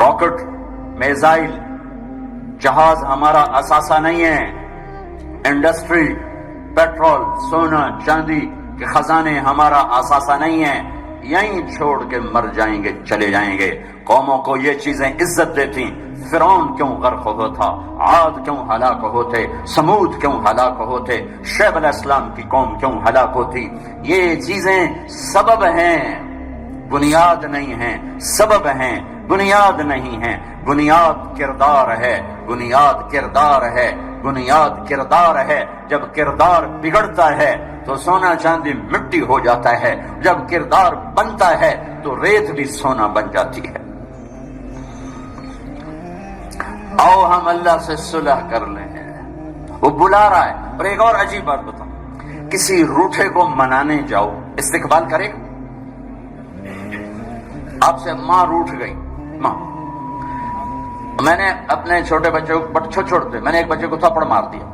راکٹ، میزائل، جہاز ہمارا اثاثہ نہیں ہے. انڈسٹری، پیٹرول، سونا چاندی کے خزانے ہمارا اثاثہ نہیں ہے. یہیں چھوڑ کے مر جائیں گے، چلے جائیں گے. قوموں کو یہ چیزیں عزت دیتی. فرعون کیوں غرق ہوتا، عاد کیوں ہلاک ہوتے، سمود کیوں ہلاک ہوتے، شعیب علیہ السلام کی قوم کیوں ہلاک ہوتی. یہ چیزیں سبب ہیں، بنیاد نہیں ہیں. سبب ہیں، بنیاد نہیں ہیں. بنیاد کردار ہے، بنیاد کردار ہے، بنیاد کردار ہے. جب کردار بگڑتا ہے تو سونا چاندی مٹی ہو جاتا ہے. جب کردار بنتا ہے تو ریت بھی سونا بن جاتی ہے. آؤ ہم اللہ سے صلح کر لیں. وہ بلا رہا ہے. اور ایک اور عجیب بات بتاؤں، کسی روٹھے کو منانے جاؤ، استقبال کرے گا؟ آپ سے ماں روٹھ گئی، ماں، میں نے اپنے چھوٹے بچے کو چھوڑتے، میں نے ایک بچے کو تھپڑ مار دیا.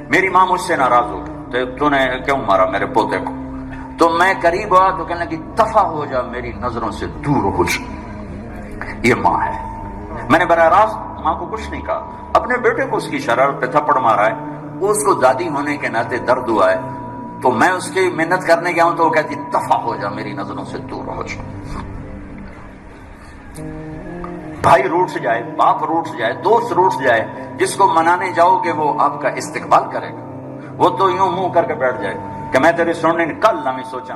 میری ماں مجھ سے ناراض ہو گئی، تو نے کیوں مارا میرے پوتے کو؟ تو میں قریب ہوا تو کہنے لگی دفع ہو جا، میری نظروں سے دور ہو جا. یہ ماں ہے. میں نے براہ راست ماں کو کچھ نہیں کہا. اپنے بیٹے کو اس کی شرارت پہ تھپڑ مارا ہے، اس کو دادی ہونے کے ناطے درد ہوا ہے. تو میں اس کی منت کرنے گیا ہوں تو وہ کہتی دفع ہو جا، میری نظروں سے دور ہو جا. بھائی روٹ جائے، باپ روٹ جائے، دوست روٹ جائے، جس کو منانے جاؤ گے وہ آپ کا استقبال کرے گا. وہ تو یوں منہ کر کے بیٹھ جائے کہ میں تیری سننے کل نہ میں سوچا.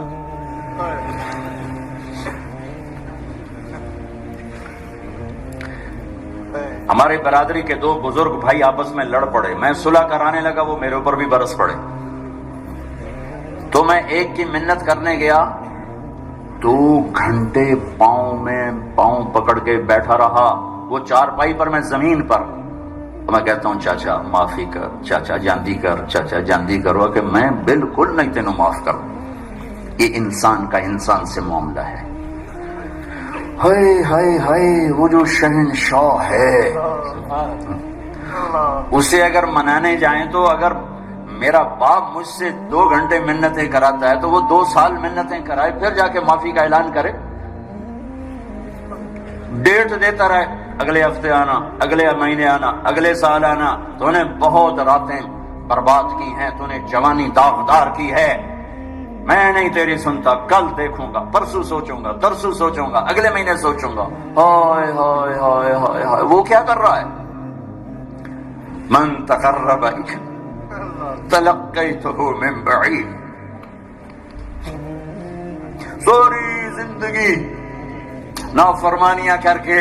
ہمارے برادری کے دو بزرگ بھائی آپس میں لڑ پڑے. میں صلح کرانے لگا، وہ میرے اوپر بھی برس پڑے. تو میں ایک کی منت کرنے گیا، 2 گھنٹے پاؤں میں پاؤں پکڑ کے بیٹھا رہا. وہ چارپائی پر، میں زمین پر. میں کہتا ہوں چاچا معافی کر، چاچا جاندی کر، چاچا جاندی کرو، کہ میں بالکل نہیں تینوں معاف کروں. یہ انسان کا انسان سے معاملہ ہے. ہائے ہائے ہائے، وہ جو شہنشاہ ہے اسے اگر منانے جائیں تو اگر میرا باپ مجھ سے 2 گھنٹے منتیں کراتا ہے تو وہ 2 سال منتیں کرائے، پھر جا کے معافی کا اعلان کرے. ڈیٹ دیتا رہے، اگلے ہفتے آنا، اگلے مہینے آنا، اگلے سال آنا. تو نے بہت راتیں برباد کی ہیں، تو نے جوانی داغدار کی ہے. میں نہیں تیری سنتا، کل دیکھوں گا، پرسوں سوچوں گا، ترسوں سوچوں گا، اگلے مہینے سوچوں گا. ہائے ہائے ہائے ہائے ہائے، وہ کیا کر رہا ہے؟ من تقرب تلقیتہ من بعید. ساری زندگی نافرمانیاں کر کے،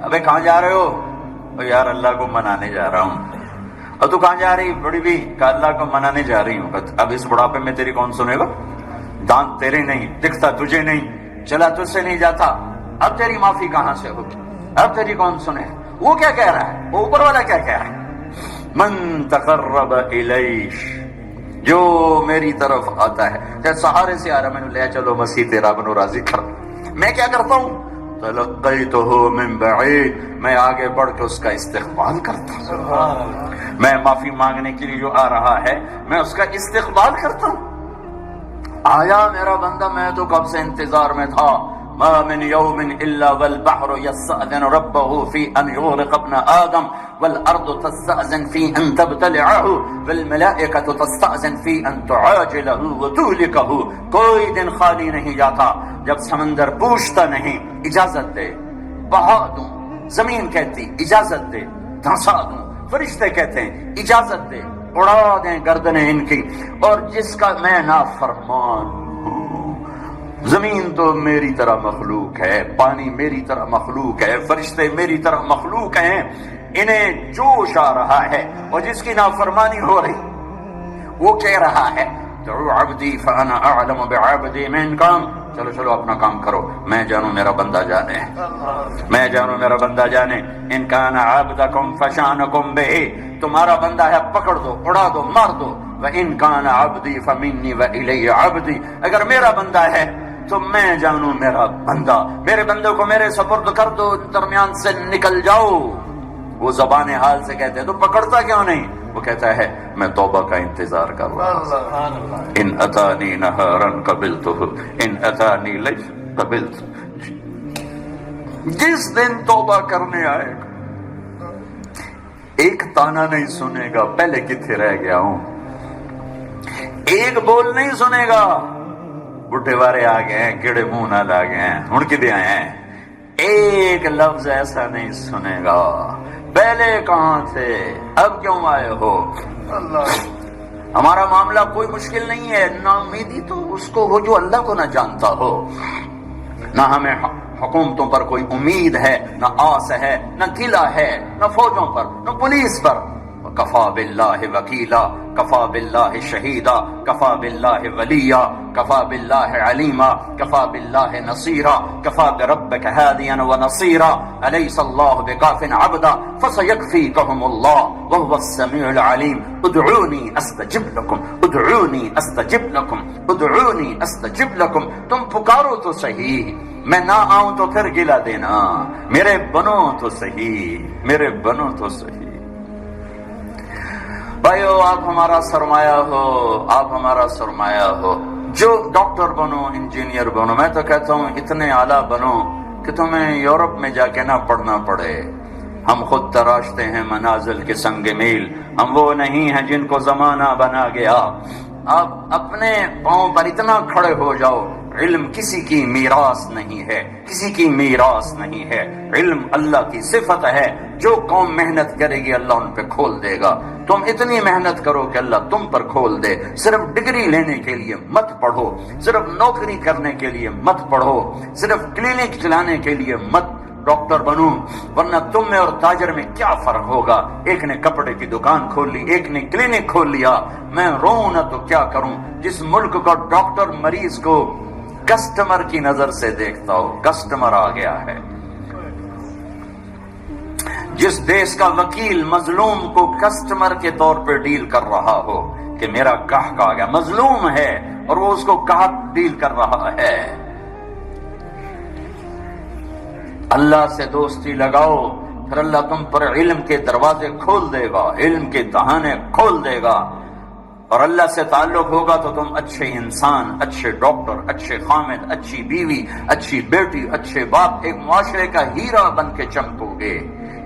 ابے کہاں جا رہے ہو؟ یار اللہ کو منانے جا رہا ہوں. اور تو کہاں جا رہی بڑی بھی؟ کہ اللہ کو منانے جا رہی ہوں. اب اس بڑھاپے میں تیری کون سنے گا؟ دانت تیرے نہیں، دکھتا تجھے نہیں، چلا تجھ سے نہیں جاتا. اب تیری معافی کہاں سے ہوگی؟ اب تیری کون سنے؟ وہ کیا کہہ رہا ہے؟ وہ اوپر والا کیا کہہ رہا ہے؟ من تقرب الیہ، جو میری طرف آتا ہے. جیسے سہارے سے آ رہا، میں نے لے چلو مسیح تیرا بنو راضی کر. میں کیا کرتا ہوں؟ تلقیتہ من بعید، میں آگے بڑھ کے اس کا استقبال کرتا ہوں. میں معافی مانگنے کے لیے جو آ رہا ہے میں اس کا استقبال کرتا ہوں. آیا میرا بندہ، میں تو کب سے انتظار میں تھا. ما من يوم الا والبحر يستأذن ربه في ان يغرق ابن آدم والارض تستأذن في ان تبتلعه والملائكة تستأذن في ان تعاجله وتهلكه. کوئی دن خالی نہیں جاتا جب سمندر پوچھتا نہیں اجازت دے، بہا دوں. زمین کہتی اجازت دے، دھنسا دوں. فرشتے کہتے ہیں اجازت دے، اڑا دیں گردنیں ان کی. اور جس کا میں نافرمان ہوں. زمین تو میری طرح مخلوق ہے، پانی میری طرح مخلوق ہے، فرشتے میری طرح مخلوق ہیں. انہیں جوش آ رہا ہے، اور جس کی نافرمانی ہو رہی وہ کہہ رہا ہے دعوا عبدی فانا اعلم بعبدی منکم، چلو چلو اپنا کام کرو، میں جانوں میرا بندہ جانے، میں جانوں میرا بندہ جانے. ان کان عبدکم فشانکم بہ، تمہارا بندہ ہے پکڑ دو، اڑا دو، مار دو. وان کان عبدی فمنی والی عبدی، اگر میرا بندہ ہے تو میں جانوں میرا بندہ، میرے بندوں کو میرے سپرد کر دو، درمیان سے نکل جاؤ. وہ زبان حال سے کہتے ہیں تو پکڑتا کیوں نہیں؟ وہ کہتا ہے میں توبہ کا انتظار کر رہا ہوں. ان اتانی نہارا قبلتہ ان اتانی لیل قبلت. جس دن توبہ کرنے آئے گا ایک تانا نہیں سنے گا پہلے کتنے رہ گیا ہوں، ایک بول نہیں سنے گا بڈھے بارے آ گئے ہیں، کیڑے منہ نال آ گئے ہیں، ہن کدے آئے ہیں. ایک لفظ ایسا نہیں سنے گا پہلے کہاں تھے، اب کیوں آئے ہو. ہمارا معاملہ کوئی مشکل نہیں ہے، نا امیدی تو اس کو ہو جو اللہ کو نہ جانتا ہو. نہ ہمیں حکومتوں پر کوئی امید ہے، نہ آس ہے، نہ گلہ ہے، نہ فوجوں پر، نہ پولیس پر. کفا باللہ وکیلا، کفا باللہ شہیدا، کفا باللہ ولیا، کفا باللہ علیما، کفا باللہ نصیرا، کفا بربک ہادیا ونصیرا. الیس اللہ بکاف عبدا فسیکفیکہم اللہ وہو السمیع العلیم. ادعونی استجب لکم، ادعونی استجب لکم، ادعونی استجب لکم. تم پکارو تو صحیح، میں نہ آؤں تو پھر گلہ دینا، میرے بنو تو صحیح، میرے بنو تو صحیح. بھائیو آپ ہمارا سرمایہ ہو، آپ ہمارا سرمایہ ہو. جو ڈاکٹر بنو، انجینئر بنو، میں تو کہتا ہوں اتنے اعلیٰ بنو کہ تمہیں یورپ میں جا کے نہ پڑھنا پڑے. ہم خود تراشتے ہیں منازل کے سنگ میل، ہم وہ نہیں ہیں جن کو زمانہ بنا گیا. آپ اپنے پاؤں پر اتنا کھڑے ہو جاؤ، علم کسی کی میراث نہیں ہے، کسی کی میراث نہیں ہے. علم اللہ کی صفت ہے، جو قوم محنت کرے گی اللہ ان پہ کھول دے گا. تم اتنی محنت کرو کہ اللہ تم پر کھول دے. صرف ڈگری لینے کے لیے مت پڑھو، صرف نوکری کرنے کے لیے مت پڑھو، صرف کلینک چلانے کے لیے مت ڈاکٹر بنو، ورنہ تم میں اور تاجر میں کیا فرق ہوگا؟ ایک نے کپڑے کی دکان کھول لی، ایک نے کلینک کھول لیا. میں روؤں نہ تو کیا کروں؟ جس ملک کا ڈاکٹر مریض کو کسٹمر کی نظر سے دیکھتا ہو، کسٹمر آ گیا ہے. جس دیش کا وکیل مظلوم کو کسٹمر کے طور پہ ڈیل کر رہا ہو کہ میرا گاہک آ گیا، مظلوم ہے اور وہ اس کو گاہک ڈیل کر رہا ہے. اللہ سے دوستی لگاؤ، پھر اللہ تم پر علم کے دروازے کھول دے گا، علم کے دہانے کھول دے گا. اور اللہ سے تعلق ہوگا تو تم اچھے انسان، اچھے ڈاکٹر، اچھے خامد، اچھی بیوی، اچھی بیٹی، اچھے باپ، ایک معاشرے کا ہیرا بن کے چمکو گے،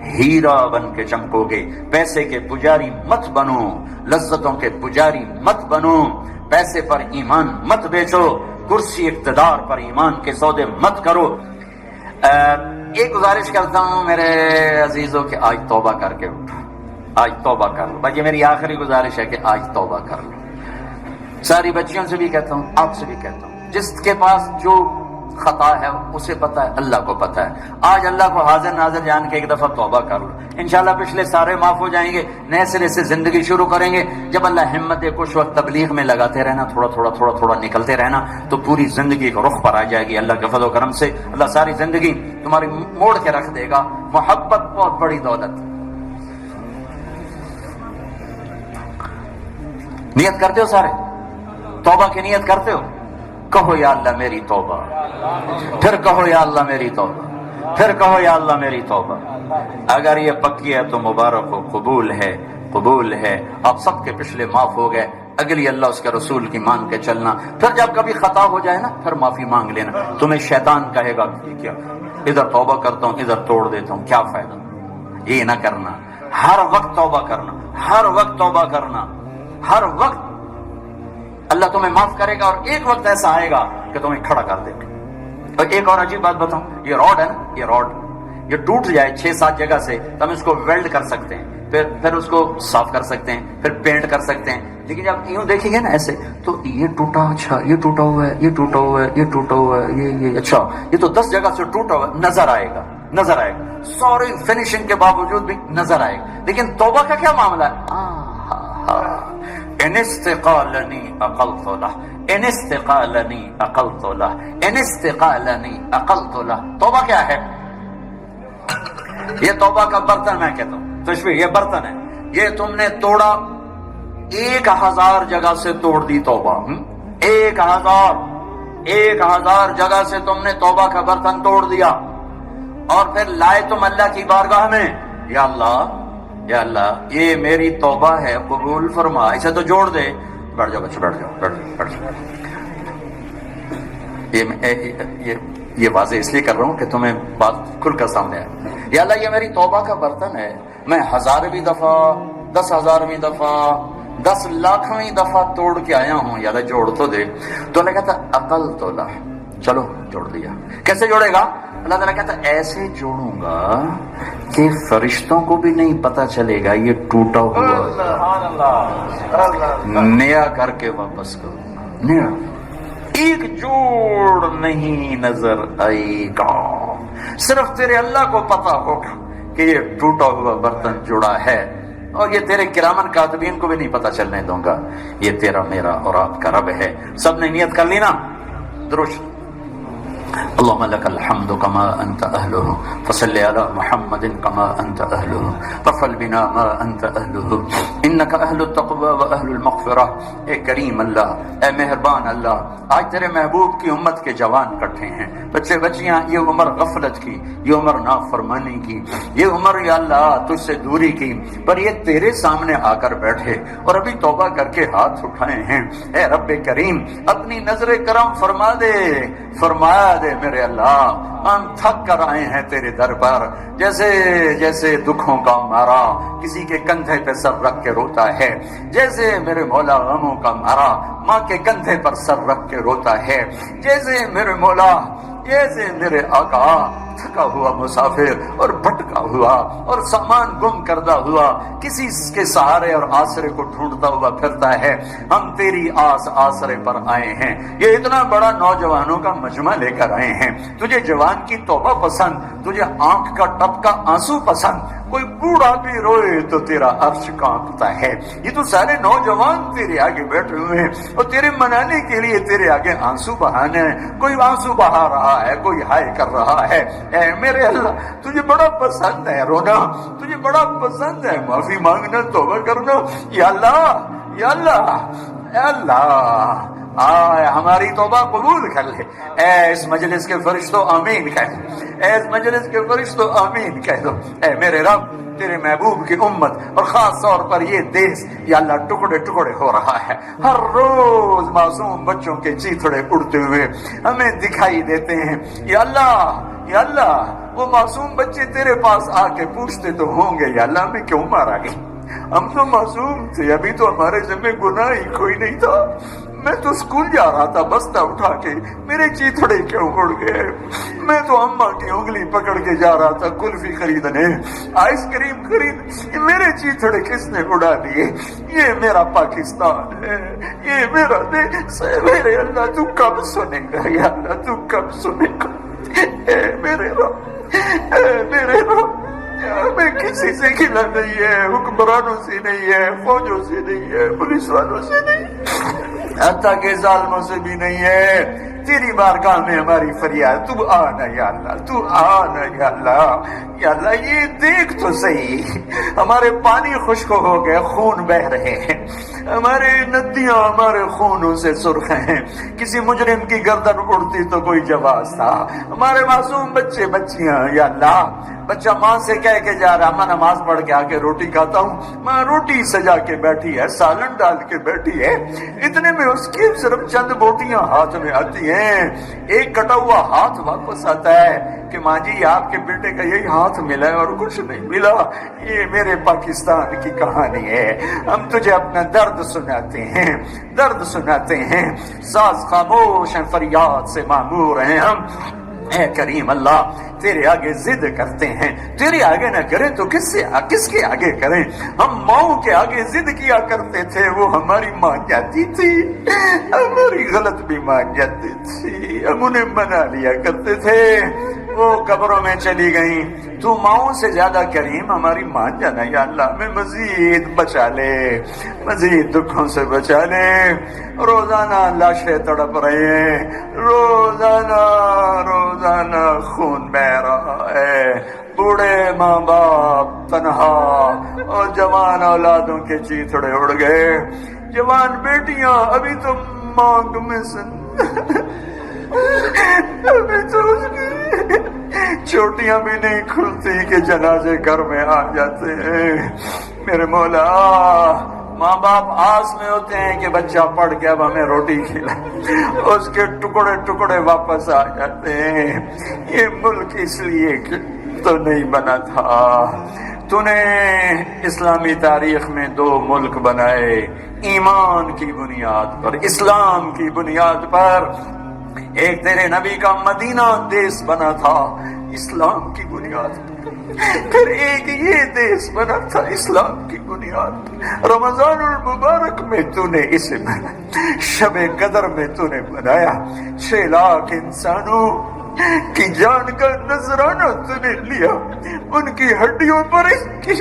ہیرا بن کے چمکو گے. پیسے کے پجاری مت بنو، لذتوں کے پجاری مت بنو، پیسے پر ایمان مت بیچو، کرسی اقتدار پر ایمان کے سودے مت کرو. ایک گزارش کرتا ہوں میرے عزیزوں کہ آج توبہ کر کے اٹھو، آج توبہ کر لو. بھائی یہ میری آخری گزارش ہے کہ آج توبہ کر لو. ساری بچیوں سے بھی کہتا ہوں، آپ سے بھی کہتا ہوں، جس کے پاس جو خطا ہے اسے پتا ہے، اللہ کو پتا ہے. آج اللہ کو حاضر ناظر جان کے ایک دفعہ توبہ کر لو، انشاءاللہ پچھلے سارے معاف ہو جائیں گے. نئے سرے سے زندگی شروع کریں گے. جب اللہ ہمت دے کچھ وقت تبلیغ میں لگاتے رہنا، تھوڑا تھوڑا تھوڑا تھوڑا نکلتے رہنا، تو پوری زندگی کو رخ پر آ جائے گی. اللہ کے فضل و کرم سے اللہ ساری زندگی تمہاری موڑ کے رکھ دے گا. محبت بہت بڑی دولت. نیت کرتے ہو سارے؟ توبہ کی نیت کرتے ہو؟ کہو یا اللہ میری توبہ، پھر کہو یا اللہ میری توبہ، پھر کہو یا اللہ میری توبہ. اگر یہ پکی ہے تو مبارک ہو، قبول ہے، قبول ہے. آپ سب کے پچھلے معاف ہو گئے. اگلی اللہ اس کے رسول کی مان کے چلنا. پھر جب کبھی خطا ہو جائے نا، پھر معافی مانگ لینا. تمہیں شیطان کہے گا کیا ادھر توبہ کرتا ہوں ادھر توڑ دیتا ہوں، کیا فائدہ؟ یہ نہ کرنا. ہر وقت توبہ کرنا، ہر وقت توبہ کرنا، ہر وقت. اللہ تمہیں معاف کرے گا اور ایک وقت ایسا آئے گا کہ تمہیں کھڑا کر دے گا. اور ایک اور عجیب بات بتاؤں، یہ راڈ ہے نا، یہ راڈ یہ ٹوٹ جائے 6-7 جگہ سے تو ہم اس کو ویلڈ کر سکتے ہیں، پھر اس کو صاف کر سکتے ہیں، پھر پینٹ کر سکتے ہیں. لیکن جب یوں دیکھیں گے نا ایسے تو یہ ٹوٹا، اچھا یہ ٹوٹا ہوا ہے، یہ ٹوٹا ہوا ہے، یہ ٹوٹا ہوا ہے، یہ اچھا یہ تو 10 جگہ سے ٹوٹا ہوا ہے. نظر آئے گا، نظر آئے گا، سوری فنیشنگ کے باوجود بھی نظر آئے گا. لیکن توبہ کا کیا معاملہ ہے؟ ان استقالنی اقلت لہ، ان استقالنی اقلت لہ، ان استقالنی اقلت لہ۔ توبہ کیا ہے؟ یہ توبہ کا برتن میں کہتا ہوں، تشبیہ، یہ برتن ہے، یہ تم نے توڑا، 1000 جگہ سے توڑ دی توبہ، 1000 جگہ سے تم نے توبہ کا برتن توڑ دیا، اور پھر لائے تم اللہ کی بارگاہ میں، یا اللہ یہ میری توبہ ہے، قبول فرما، اسے تو جوڑ دے۔ بیٹھ جاؤ بچے، بیٹھ جاؤ۔ یہ واضح اس لیے کر رہا ہوں کہ تمہیں بات کھل کر سامنے آئے۔ یا اللہ یہ میری توبہ کا برتن ہے، میں 1000ویں دفعہ، 10,000ویں دفعہ، 10 لاکھویں دفعہ توڑ کے آیا ہوں، یا اللہ جوڑ تو دے۔ تو اللہ کہتا اقلت لہ، چلو جوڑ دیا۔ کیسے جوڑے گا؟ اللہ تعالیٰ کہتا ایسے جوڑوں گا کہ فرشتوں کو بھی نہیں پتا چلے گا یہ ٹوٹا ہوا، نیا کر کے واپس کروں گا، نیا، ایک جوڑ نہیں نظر آئے گا، صرف تیرے اللہ کو پتا ہوگا کہ یہ ٹوٹا ہوا برتن جڑا ہے، اور یہ تیرے کرامن کاتبین کو بھی نہیں پتا چلنے دوں گا، یہ تیرا، میرا اور آپ کا رب ہے۔ سب نے نیت کر لی نا؟ درست اللهم لك الحمد كما أنت أهله فصل على محمد كما أنت أهله فافعل بنا ما أنت أهله إنك أهل التقوى وأهل المغفرة۔ اے کریم اللہ، اے مہربان اللہ، آج تیرے محبوب کی امت کے جوان کٹھے ہیں، بچے بچیاں، یہ عمر غفلت کی، یہ عمر نافرمانی کی، یہ عمر یا اللہ تجھ سے دوری کی، پر یہ تیرے سامنے آ کر بیٹھے اور ابھی توبہ کر کے ہاتھ اٹھائے ہیں۔ اے رب کریم اپنی نظر کرم فرما دے، فرمایا دے میرے اللہ، ہم تھک کر آئے ہیں تیرے در پر، جیسے دکھوں کا مارا کسی کے کندھے پہ سر رکھ کے روتا ہے، جیسے میرے مولا غموں کا مارا ماں کے کندھے پر سر رکھ کے روتا ہے، جیسے میرے مولا، جیسے میرے آقا تھکا ہوا مسافر اور بھٹکا ہوا اور سامان گم کردہ ہوا کسی کے سہارے اور آسرے کو ڈھونڈتا ہوا پھرتا ہے، ہم تیری آسرے پر آئے ہیں، یہ اتنا بڑا نوجوانوں کا مجمع لے کر آئے ہیں، تجھے جوان کی توبہ پسند، تجھے آنکھ کا ٹپ کا آنسو پسند، کوئی بوڑھا بھی روئے تو تیرا عرش کانپتا ہے، یہ تو سارے نوجوان تیرے آگے بیٹھے ہوئے ہیں اور تیرے منانے کے لیے تیرے آگے آنسو بہانے ہیں، کوئی آنسو بہا رہا ہے، کوئی ہائے کر رہا ہے۔ اے میرے اللہ تجھے بڑا پسند ہے رونا، تجھے بڑا پسند ہے معافی مانگنا، توبہ کرنا، یا اللہ، یا اللہ، یا اللہ آئے ہماری توبہ قبول کر لے۔ اے اس مجلس کے فرشتوں آمین کہہ دو، اے اس مجلس کے فرشتوں آمین کہہ دو۔ اے میرے رب تیرے محبوب کی امت اور خاص طور پر یہ دیس یا اللہ ٹکڑے ٹکڑے ہو رہا ہے، ہر روز معصوم بچوں کے چیتڑے اڑتے ہوئے ہمیں دکھائی دیتے ہیں، یا اللہ، یا اللہ وہ معصوم بچے تیرے پاس آ کے پوچھتے تو ہوں گے یا اللہ ہمیں کیوں مارا گیا، ہم تو معصوم تھے، ابھی تو ہمارے ذمہ گناہ ہی کوئی نہیں تھا، میں تو اسکول جا رہا تھا بستہ اٹھا کے، میرے چیتڑے کیوں اڑ گئے، میں تو اماں کی انگلی پکڑ کے جا رہا تھا کلفی خریدنے، آئس کریم خرید، میرے چیتڑے کس نے اڑا دیے، یہ میرا پاکستان ہے، یہ میرا دیش ہے، میرے اللہ تو کب سنے گا، یا اللہ تو کب سنے گا، اے میرے رب، اے میرے رب، میں کسی سے گلا نہیں ہے، حکمرانوں سے نہیں ہے، فوجوں سے نہیں ہے، پولیس والوں سے نہیں، حتیٰ کہ ظالموں سے بھی نہیں ہے، تیری بارگاہ میں ہماری فریاد، تو آنا یا اللہ، تو آنا یا اللہ، یا اللہ یہ دیکھ تو صحیح، ہمارے پانی خشک ہو گئے، خون بہ رہے ہیں، ہمارے ندیاں ہمارے خونوں سے سرخ ہیں، کسی مجرم کی گردن اڑتی تو کوئی جواز تھا، ہمارے معصوم بچے بچیاں، یا اللہ بچہ ماں سے کہہ کے جا رہا ماں نماز پڑھ کے آ کے روٹی کھاتا ہوں، ماں روٹی سجا کے بیٹھی ہے، سالن ڈال کے بیٹھی ہے، اتنے میں اس کی صرف چند بوٹیاں ہاتھ میں آتی ہیں، ایک کٹا ہوا ہاتھ واپس آتا ہے کہ ماں جی آپ کے بیٹے کا یہی ہاتھ ملا ہے اور کچھ نہیں ملا، یہ میرے پاکستان کی کہانی ہے، ہم تجھے اپنا درد سناتے ہیں، درد سناتے ہیں، ساز خاموش ہیں، فریاد سے معمور ہیں ہم، اے کریم اللہ تیرے آگے ضد کرتے ہیں، تیرے آگے نہ کریں تو کس کے آگے کریں، ہم ماؤں کے آگے ضد کیا کرتے تھے، وہ ہماری مان جاتی تھی، ہماری غلط بھی مان جاتی تھی، ہم انہیں منا لیا کرتے تھے، وہ قبروں میں چلی گئیں. تو ماؤں سے زیادہ کریم ہماری مان جانا یا اللہ. میں مزید بچا لے, مزید دکھوں سے بچا لے. روزانہ لاشیں تڑپ رہے ہیں, روزانہ روزانہ خون بہ رہا ہے. بوڑھے ماں باپ تنہا, اور جوان اولادوں کے چیتڑے اڑ گئے. جوان بیٹیاں ابھی تو مانگ میں سن, ابھی تو اس کی چوٹیاں بھی نہیں کھلتی کہ جنازے گھر میں آ جاتے ہیں. میرے مولا, ماں باپ آس میں ہوتے ہیں کہ بچہ پڑھ کے اب ہمیں روٹی کھلا, اس کے ٹکڑے ٹکڑے واپس آ جاتے ہیں. یہ ملک اس لیے تو نہیں بنا تھا. تو نے اسلامی تاریخ میں 2 ملک بنائے, ایمان کی بنیاد پر, اسلام کی بنیاد پر. ایک تیرے نبی کا مدینہ دیس بنا تھا اسلام کی بنیاد پر, پھر ایک یہ دیس بنا تھا اسلام کی بنیاد پر. رمضان المبارک میں تو نے اسے بنایا, شب قدر میں تو نے بنایا. 6 لاکھ انسانوں کی جان کا نذرانہ تو نے لیا, ان کی ہڈیوں پر اس کی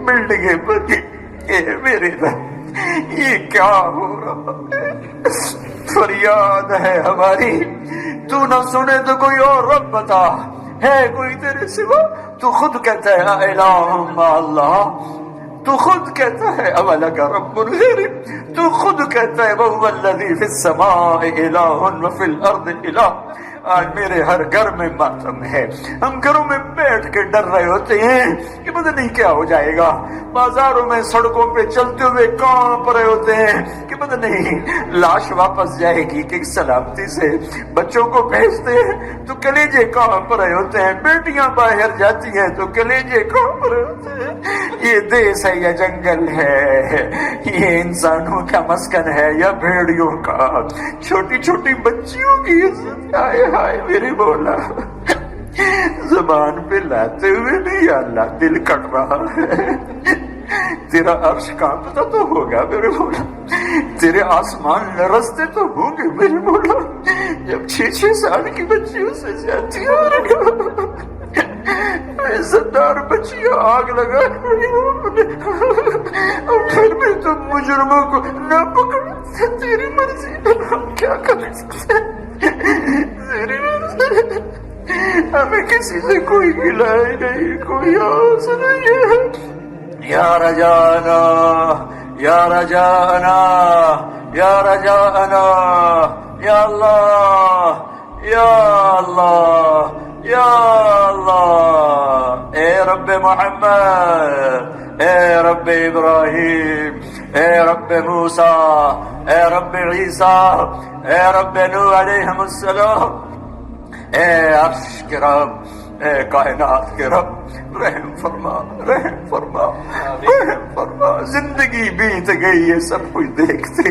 بلڈنگیں بنی. اے میرے رب, یہ کیا ہو رہا ہے؟ فریاد ہے ہماری, تو نہ سنے تو کوئی اور رب بتا. ہے کوئی تیرے سوا؟ تو خود کہتا ہے لا الہ الا اللہ, تو خود کہتا ہے اولک رب غیر, تو خود کہتا ہے وهو الذی فی السماء الہ وفی الارض الہ. آج میرے ہر گھر میں ماتم ہے. ہم گھروں میں بیٹھ کے ڈر رہے ہوتے ہیں کہ پتہ نہیں کیا ہو جائے گا. بازاروں میں سڑکوں پہ چلتے ہوئے کانپ رہے ہوتے ہیں کہ پتہ نہیں لاش واپس جائے گی کہ سلامتی سے. بچوں کو بھیجتے ہیں تو کلیجے کانپ رہے ہوتے ہیں, بیٹیاں باہر جاتی ہیں تو کلیجے کانپ رہے ہوتے ہیں. یہ دیس ہے یا جنگل ہے, یہ انسانوں کا مسکن ہے یا بھیڑیوں کا, چھوٹی چھوٹی بچیوں کی عزت. ہائے ہائے میرے مولا, زبان پہ لاتے ہوئے نہیں یا اللہ دل کٹ رہا ہے. تیرا عرش کانپتا تو ہوگا میرے مولا, تیرے آسمان لرزتے تو ہوں گے میرے مولا, جب 6 سال کی بچیوں سے جاتی ہے. عزتدار بچیاں آگ لگا اور پھر بھی تم مجرموں کو نہ پکڑ. تیری مرضی, ہم کیا کر سکتے ہیں؟ تیری مرضی, ہمیں کسی سے کوئی گلہ نہیں, کوئی آس نہیں ہے. یا رجانا, یا رجانا, یا رجانا, یا اللہ, یا اللہ, یا اللہ. اے رب محمد, اے رب ابراہیم, اے رب موسیٰ, اے رب عیسیٰ, اے رب نوح علیہ السلام, اے عرش کے رب, اے کائنات کے رب, رحم فرما, رحم فرما, رحم فرما. زندگی بیت گئی ہے سب کچھ دیکھتے,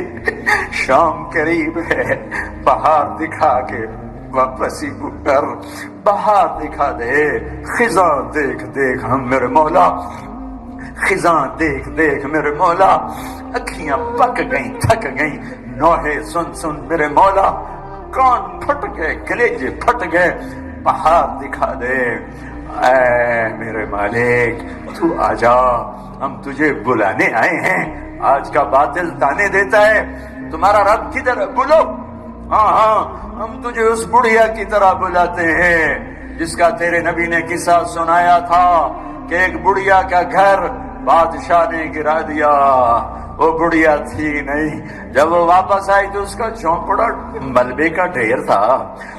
شام قریب ہے, بہار دکھا کے واپسی کر, بہار دکھا دے. خزاں دیکھ دیکھ ہم میرے مولا, خزاں دیکھ دیکھ میرے مولا. اکھیاں پک گئیں, تھک گئیں, نوحے سن سن میرے مولا. کان پھٹ گئے, کلیجے پھٹ گئے. بہار دکھا دے اے میرے مالک, تو آجا, ہم تجھے بلانے آئے ہیں. آج کا باطل تانے دیتا ہے تمہارا رب کدھر ہے, بولو. ہاں ہاں, ہم تجھے اس بڑھیا کی طرح بلاتے ہیں جس کا تیرے نبی نے قصہ سنایا تھا کہ ایک بڑھیا کا گھر بادشاہ نے گرا دیا. وہ بڑھیا تھی نہیں, جب وہ واپس آئی تو اس کا جھونپڑا ملبے کا ڈھیر تھا.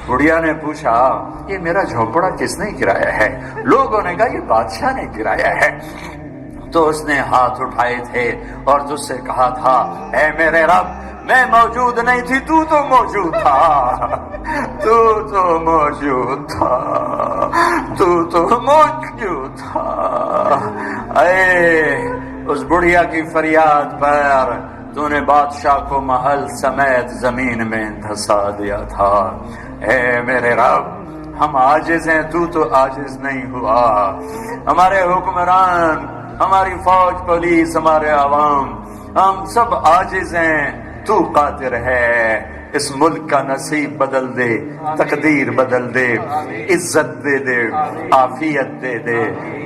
بڑھیا نے پوچھا یہ میرا جھونپڑا کس نے گرایا ہے؟ لوگوں نے کہا یہ بادشاہ نے گرایا ہے. تو اس نے ہاتھ اٹھائے تھے اور تجھ سے کہا تھا اے میرے رب, میں موجود نہیں تھی, تو تو موجود تھا, تو تو موجود تھا, تو تو موجود تھا. اے اس بڑھیا کی فریاد پر تو نے بادشاہ کو محل سمیت زمین میں دھسا دیا تھا. اے میرے رب, ہم عاجز ہیں, تو عاجز نہیں ہوا. ہمارے حکمران, ہماری فوج, پولیس, ہمارے عوام, ہم سب عاجز ہیں, تو قادر ہے. اس ملک کا نصیب بدل دے، تقدیر بدل دے، عزت دے دے، عافیت دے دے،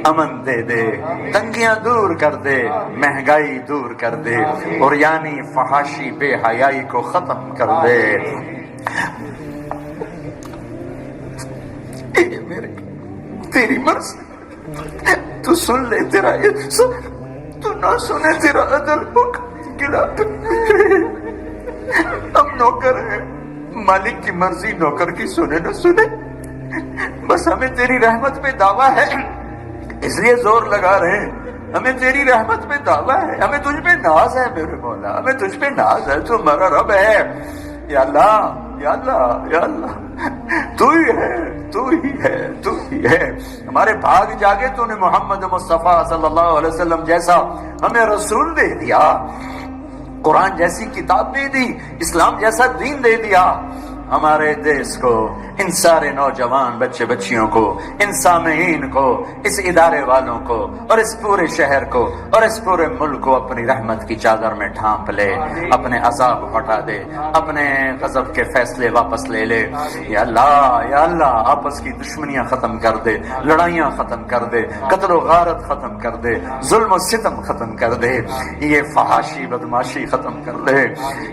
امن دے دے، تنگیاں دور کر دے، مہنگائی دور کر دے، اور یعنی فحاشی بے حیائی کو ختم کر دے۔ میرے تیری مرضی، تو سن لے، تیرا تو نہ سنے تیرا عدل حکم گرا۔ ہم نوکر ہیں، مالک کی مرضی نوکر کی سنے نہ سنے، بس ہمیں تیری رحمت پہ دعویٰ ہے، اس لیے زور لگا رہے ہیں۔ ہمیں تیری رحمت پہ دعویٰ ہے، ہمیں تجھ پہ ناز ہے میرے مولا، ہمیں تجھ پہ ناز ہے، تو ہمارا رب ہے۔ یا اللہ، یا اللہ، یا اللہ، تو ہی ہے، تو ہی ہے، تو ہی ہے۔ ہمارے بھاگ جاگے تو نے محمد مصطفیٰ صلی اللہ علیہ وسلم جیسا ہمیں رسول دے دیا، قرآن جیسی کتاب دے دی، اسلام جیسا دین دے دیا۔ ہمارے دیس کو، ان سارے نوجوان بچے بچیوں کو، ان سامعین کو، اس ادارے والوں کو، اور اس پورے شہر کو، اور اس پورے ملک کو اپنی رحمت کی چادر میں ڈھانپ لے، اپنے عذاب ہٹا دے، اپنے غضب کے فیصلے واپس لے لے۔ یا اللہ، یا اللہ، آپس کی دشمنیاں ختم کر دے، لڑائیاں ختم کر دے، قتل و غارت ختم کر دے، ظلم و ستم ختم کر دے، یہ فحاشی بدماشی ختم کر دے۔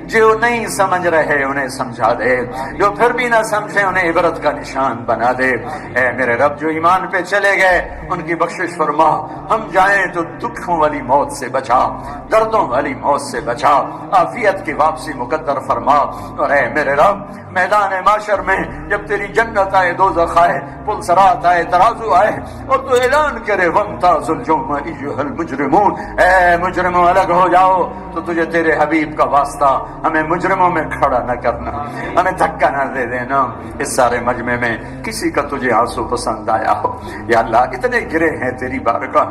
جو نہیں سمجھ رہے انہیں سمجھا دے، جو پھر بھی نہ سمجھے انہیں عبرت کا نشان بنا دے۔ اے میرے رب، جو ایمان پہ چلے گئے ان کی بخشش فرما، ہم جائیں تو دکھوں والی موت سے بچا، دردوں والی موت سے بچا، عافیت کی واپسی مقدر فرما۔ اور اے میرے رب، میدان معاشر میں جب تیری جنت آئے، دوزخ آئے، پل صراط آئے، ترازو آئے، اور تو اعلان کرے وَامْتَازُ الْيَوْمَ أَيُّهَا الْمُجْرِمُونَ، اے مجرموں الگ ہو جاؤ، تو تجھے تیرے حبیب کا واسطہ ہمیں مجرموں میں کھڑا نہ کرنا، ہمیں دھکا نہ دے دینا۔ اس سارے مجمع میں کسی کا تجھے آنسو پسند آیا ہو، یا اللہ، اتنے گرے ہیں تیری بارگاہ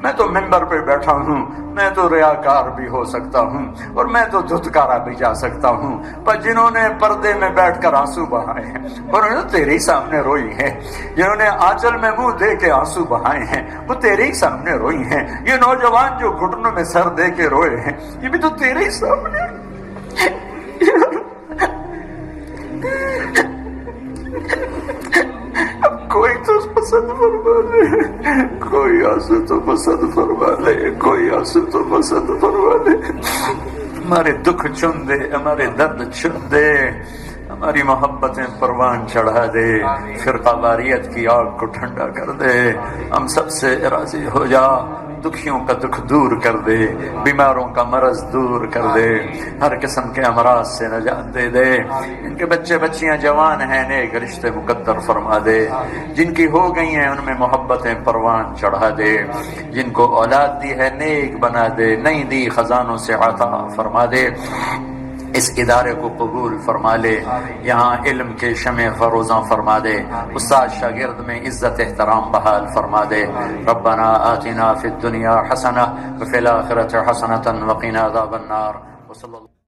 میں تو ممبر پہ بیٹھا ہوں، میں تو ریاکار بھی ہو سکتا ہوں، اور میں تو دھتکارا بھی جا سکتا ہوں، پر جنہوں نے پردے میں بیٹھ کر آنسو بہائے ہیں، اور انہوں نے تیرے ہی سامنے روئی ہیں، جنہوں نے آنچل میں منہ دے کے آنسو بہائے ہیں، وہ تیرے ہی سامنے روئی ہیں۔ یہ نوجوان جو گھٹنوں میں سر دے کے روئے ہیں، یہ بھی تو تیرے ہی سامنے۔ اب کوئی تو پسند فرما لے، کوئی آنسو تو پسند فرما لے، کوئی آنسو تو پسند فرما لے۔ ہمارے دکھ چن دے، ہمارے درد چن دے، ہماری محبتیں پروان چڑھا دے، فرقہ واریت کی آگ کو ٹھنڈا کر دے، ہم سب سے راضی ہو جا، دکھیوں کا دکھ دور کر دے، بیماروں کا مرض دور کر دے، ہر قسم کے امراض سے نجات دے دے، ان کے بچے بچیاں جوان ہیں نیک رشتے مقدر فرما دے، جن کی ہو گئی ہیں ان میں محبتیں پروان چڑھا دے، جن کو اولاد دی ہے نیک بنا دے، نہیں دی خزانوں سے عطا فرما دے، اس ادارے کو قبول فرما لے، یہاں علم کے شمع فروزاں فرما دے، استاد شاگرد میں عزت احترام بحال فرما دے۔ ربنا آتنا فی الدنیا حسنہ وفی الآخرۃ حسنۃ وقنا عذاب النار۔ وصلی اللہ